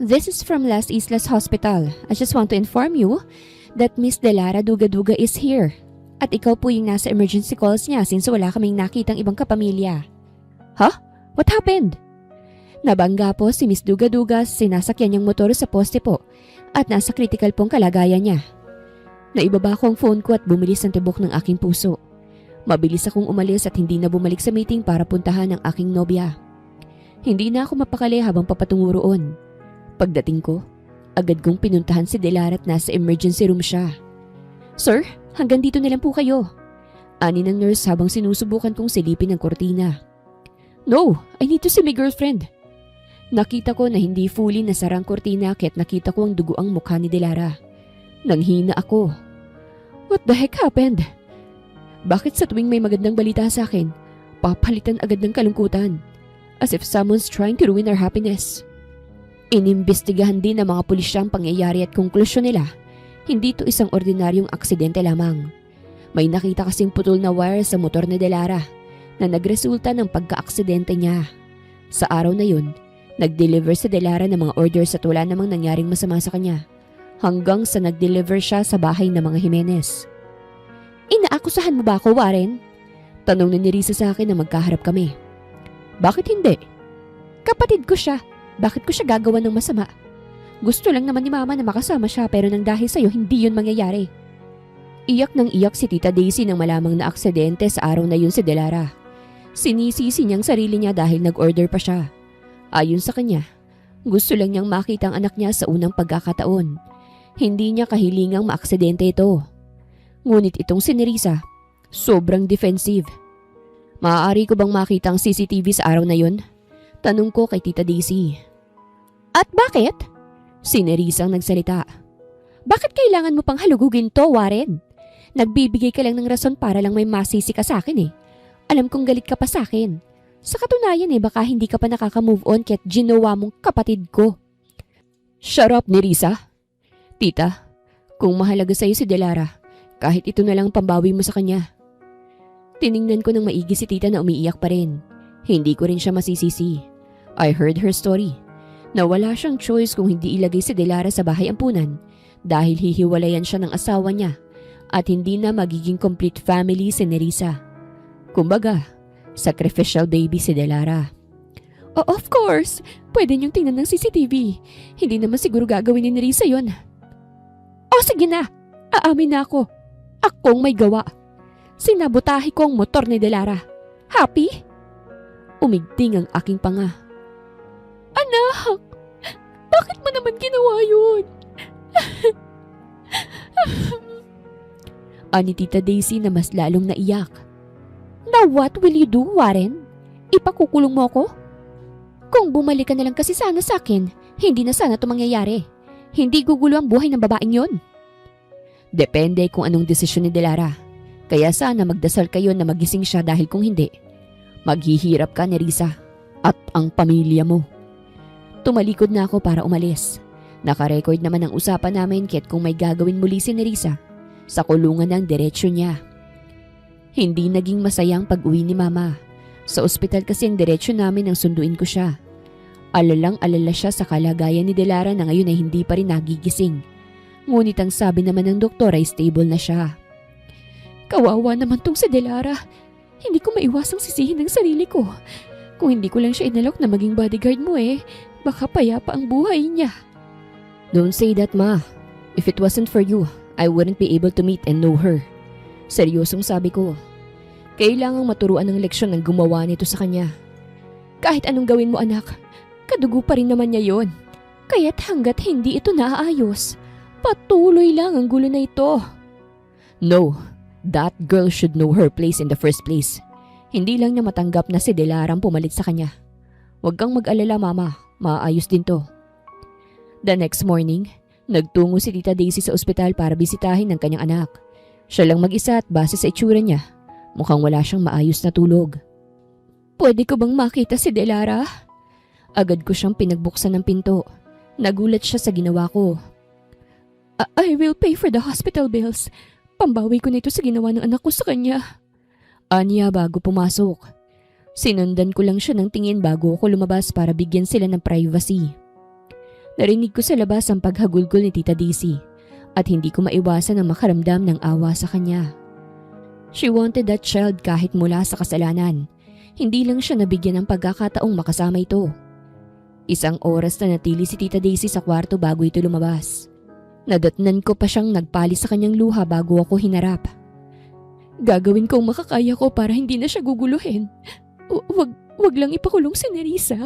This is from Las Islas Hospital. I just want to inform you that Miss Delara Duga-Duga is here. At ikaw po yung nasa emergency calls niya since wala kaming nakitang ibang kapamilya. Huh? What happened? Nabangga po si Miss Duga-Duga sa sinasakyan niyang motor sa poste po at nasa critical pong kalagayan niya. Naibaba ko ang phone ko at bumilis ang tibok ng aking puso. Mabilis akong umalis at hindi na bumalik sa meeting para puntahan ang aking nobya. Hindi na ako mapakali habang papatungo roon. Pagdating ko, agad kong pinuntahan si Delara at nasa emergency room siya. Sir, hanggang dito na lang po kayo. Ani ng nurse habang sinusubukan kong silipin ang kortina. No, I need to see my girlfriend. Nakita ko na hindi fully nasara ang kortina kaya't nakita ko ang duguang mukha ni Delara. Nanghina ako. What the heck happened? Bakit sa tuwing may magandang balita sa akin, papalitan agad ng kalungkutan? As if someone's trying to ruin our happiness. Inimbestigahan din ng mga pulisya ang pangyayari at konklusyon nila. Hindi to isang ordinaryong aksidente lamang. May nakita kasing putol na wire sa motor ni Delara na nagresulta ng pagka-aksidente niya. Sa araw na yun, nag-deliver si Delara ng mga orders at wala namang nangyaring masama sa kanya. Hanggang sa nag-deliver siya sa bahay ng mga Jimenez. Inaakusahan mo ba ako, Warren? Tanong ni Nerissa sa akin na magkaharap kami. Bakit hindi? Kapatid ko siya. Bakit ko siya gagawa ng masama? Gusto lang naman ni Mama na makasama siya pero nang dahil sa'yo hindi yun mangyayari. Iyak nang iyak si Tita Daisy nang malamang na aksidente sa araw na yun si Delara. Sinisisi niyang sarili niya dahil nag-order pa siya. Ayon sa kanya, gusto lang niyang makita ang anak niya sa unang pagkakataon. Hindi niya kahilingang maaksidente ito. Ngunit itong si Nerissa, sobrang defensive. Maaari ko bang makita ang CCTV sa araw na yun? Tanong ko kay Tita Daisy. At bakit? Si Nerissa ang nagsalita. Bakit kailangan mo pang halugugin to, Warren? Nagbibigay ka lang ng rason para lang may masisi ka sa akin eh. Alam kong galit ka pa sa akin. Sa katunayan baka hindi ka pa nakaka-move on kaya't ginawa mong kapatid ko. Shut up, Nerissa. Tita, kung mahalaga sa'yo si Delara, kahit ito na lang pambawi mo sa kanya. Tiningnan ko ng maigi si Tita na umiiyak pa rin. Hindi ko rin siya masisisi. I heard her story. Na wala siyang choice kung hindi ilagay si Delara sa bahay ampunan dahil hihiwalayan siya ng asawa niya at hindi na magiging complete family si Nerissa. Kumbaga, sacrificial baby si Delara. Oh, of course! Pwede niyong tingnan ng CCTV. Hindi naman siguro gagawin ni Nerissa yun. Oh, sige na! Aamin na ako. Akong may gawa. Sinabotahe ko ang motor ni Delara. Happy? Umigting ang aking panga. Anak! Bakit mo naman ginawa yun? Ani Tita Daisy na mas lalong naiyak. Now what will you do, Warren? Ipakukulong mo ako? Kung bumalik ka na lang kasi sana sa akin, hindi na sana ito mangyayari. Hindi gugulo ang buhay ng babaeng yon. Depende kung anong desisyon ni Delara. Kaya sana magdasal kayo na magising siya dahil kung hindi, maghihirap ka, Nerissa, at ang pamilya mo. Tumalikod na ako para umalis. Nakarecord naman ang usapan namin kahit kung may gagawin muli si Nerissa, sa kulungan ng diretsyo niya. Hindi naging masayang pag-uwi ni Mama. Sa ospital kasi ang diretsyo namin ang sunduin ko siya. Alalang-alala siya sa kalagayan ni Delara na ngayon ay hindi pa rin nagigising. Ngunit ang sabi naman ng doktor ay stable na siya. Kawawa naman tong si Delara. Hindi ko maiwasang sisihin ang sarili ko. Kung hindi ko lang siya inalok na maging bodyguard mo baka payapa ang buhay niya. Don't say that, Ma. If it wasn't for you, I wouldn't be able to meet and know her. Seryosong sabi ko. Kailangang maturuan ng leksyon ng gumawa nito sa kanya. Kahit anong gawin mo, anak, kadugo pa rin naman niya yon. Kaya't hanggat hindi ito naaayos, patuloy lang ang gulo na ito. No, that girl should know her place in the first place. Hindi lang niya matanggap na si Delara ang pumalit sa kanya. Huwag kang mag-alala mama, maayos din to. The next morning, nagtungo si Tita Daisy sa ospital para bisitahin ang kanyang anak. Siya lang mag-isa at base sa itsura niya, mukhang wala siyang maayos na tulog. Pwede ko bang makita si Delara? Agad ko siyang pinagbuksan ng pinto. Nagulat siya sa ginawa ko. I will pay for the hospital bills. Pambawi ko na ito sa ginawa ng anak ko sa kanya. Anya bago pumasok. Sinundan ko lang siya ng tingin bago ako lumabas para bigyan sila ng privacy. Narinig ko sa labas ang paghagulgol ni Tita Daisy at hindi ko maiwasan ang makaramdam ng awa sa kanya. She wanted that child kahit mula sa kasalanan. Hindi lang siya nabigyan ng pagkakataong makasama ito. Isang oras na natili si Tita Daisy sa kwarto bago ito lumabas. Nadatnan ko pa siyang nagpali sa kanyang luha bago ako hinarap. Gagawin kong makakaya ko para hindi na siya guguluhin. Wag lang ipakulong si Nerissa.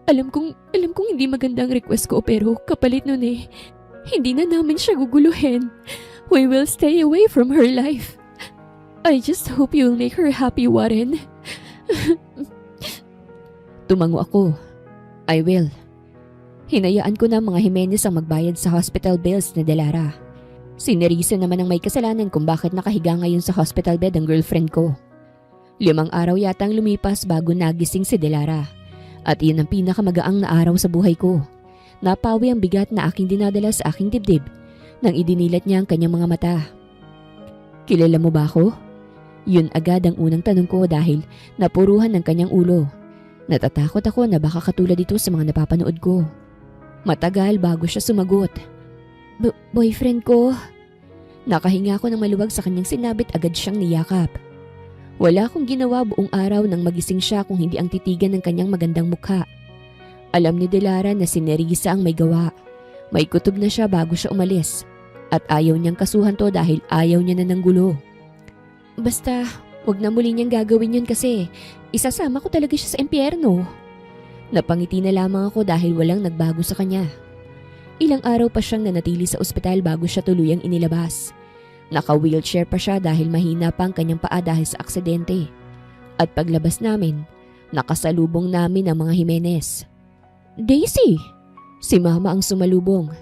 Alam kong hindi magandang request ko pero kapalit nun hindi na namin siya guguluhin. We will stay away from her life. I just hope you'll make her happy, Warren. Tumango ako. I will. Hinayaan ko na mga Jimenez ang magbayad sa hospital bills ni Delara. Si Nerissa naman ang may kasalanan kung bakit nakahiga ngayon sa hospital bed ang girlfriend ko. 5 araw yatang lumipas bago nagising si Delara. At iyon ang pinakamagaang na araw sa buhay ko. Napawi ang bigat na aking dinadala sa aking dibdib nang idinilat niya ang kanyang mga mata. Kilala mo ba ako? Yun agad ang unang tanong ko dahil napuruhan ng kanyang ulo. Natatakot ako na baka katulad ito sa mga napapanood ko. Matagal bago siya sumagot. Boyfriend ko. Nakahinga ako ng maluwag sa kanyang sinabit agad siyang niyakap. Wala akong ginawa buong araw nang magising siya kung hindi ang titigan ng kanyang magandang mukha. Alam ni Delara na si Nerissa ang may gawa. May kutob na siya bago siya umalis. At ayaw niyang kasuhan to dahil ayaw niya na ng gulo. Basta, wag na muli niyang gagawin yun kasi isasama ko talaga siya sa impyerno. Napangiti na lamang ako dahil walang nagbago sa kanya. Ilang araw pa siyang nanatili sa ospital bago siya tuluyang inilabas. Naka-wheelchair pa siya dahil mahina pa ang kanyang paa dahil sa aksidente. At paglabas namin, nakasalubong namin ang mga Jimenez. Daisy! Si Mama ang sumalubong.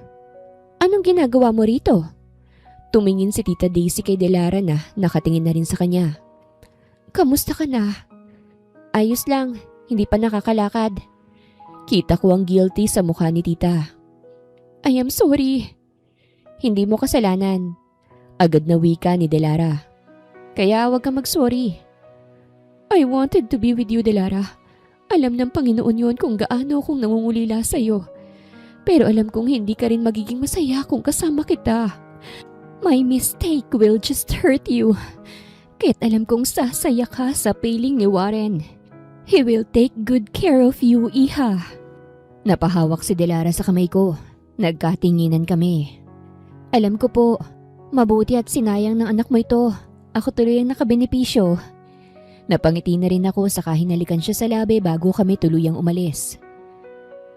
Anong ginagawa mo rito? Tumingin si Tita Daisy kay Delara na nakatingin na rin sa kanya. Kamusta ka na? Ayos lang, hindi pa nakakalakad. Kita ko ang guilty sa mukha ni Tita. I am sorry. Hindi mo kasalanan. Agad na wika ni Delara. Kaya wag kang mag-sorry. I wanted to be with you, Delara. Alam ng Panginoon yun kung gaano akong nangungulila sa'yo. Pero alam kong hindi ka rin magiging masaya kung kasama kita. My mistake will just hurt you. Kahit alam kong sasaya ka sa piling ni Warren. He will take good care of you, Iha. Napahawak si Delara sa kamay ko. Nagkatinginan kami. Alam ko po, mabuti at sinayang ng anak mo ito. Ako tuloy ang nakabenepisyo. Napangiti na rin ako sa kahinalikan siya sa labi bago kami tuluyang umalis.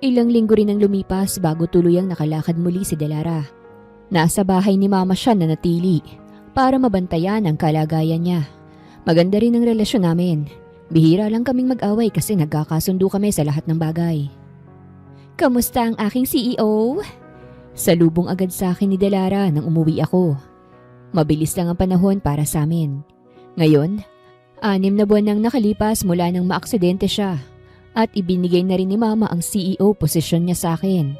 Ilang linggo rin ang lumipas bago tuluyang nakalakad muli si Delara. Nasa bahay ni Mama siya na natili para mabantayan ang kalagayan niya. Maganda rin ang relasyon namin. Bihira lang kaming mag-away kasi nagkakasundo kami sa lahat ng bagay. Kamusta ang aking CEO? Salubong agad sa akin ni Delara nang umuwi ako. Mabilis lang ang panahon para sa amin. Ngayon, 6 na buwan nang nakalipas mula nang maaksidente siya at ibinigay na rin ni Mama ang CEO posisyon niya sa akin.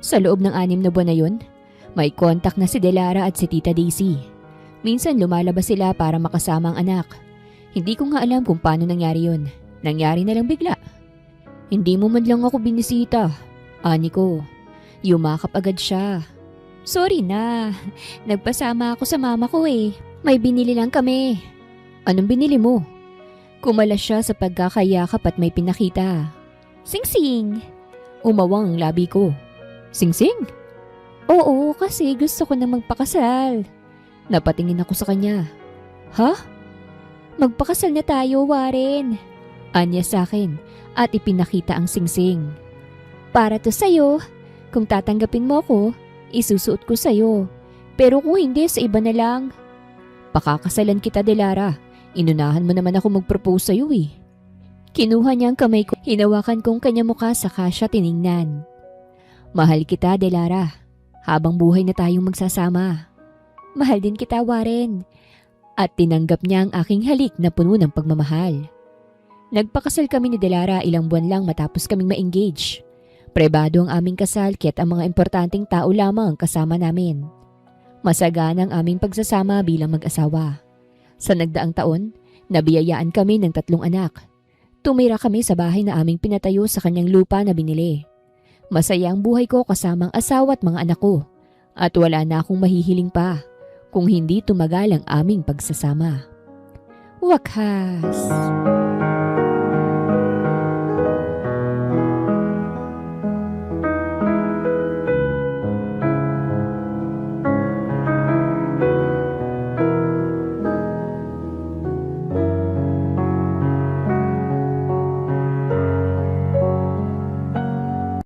Sa loob ng 6 na buwan na yun, may kontak na si Delara at si Tita Daisy. Minsan lumalabas sila para makasama ang anak. Hindi ko nga alam kung paano nangyari yun. Nangyari na lang bigla. Hindi mo man lang ako binisita. Ani ko. Yumakap agad siya. Sorry na. Nagpasama ako sa mama ko eh. May binili lang kami. Anong binili mo? Kumala siya sa pagkakayakap at may pinakita. Sing-sing. Umawang ang labi ko. Sing-sing? Oo, kasi gusto ko na magpakasal. Napatingin ako sa kanya. Ha? Magpakasal na tayo, Warren. Anya sa akin at ipinakita ang singsing. Para to sa'yo. Kung tatanggapin mo ko, isusuot ko sa'yo. Pero kung hindi, sa iba na lang. Pakakasalan kita, Delara. Inunahan mo naman ako mag-propose sa'yo eh. Kinuha niya ang kamay ko, hinawakan kong kanya mukha saka siya tiningnan. Mahal kita, Delara. Habang buhay na tayong magsasama. Mahal din kita, Warren. At tinanggap niya ang aking halik na puno ng pagmamahal. Nagpakasal kami ni Delara ilang buwan lang matapos kaming ma-engage. Pribado ang aming kasal kaya't ang mga importanteng tao lamang ang kasama namin. Masagana ang aming pagsasama bilang mag-asawa. Sa nagdaang taon, nabiyayaan kami ng 3 anak. Tumira kami sa bahay na aming pinatayo sa kanyang lupa na binili. Masaya ang buhay ko kasama ang asawa at mga anak ko. At wala na akong mahihiling pa kung hindi tumagal ang aming pagsasama. Wakas!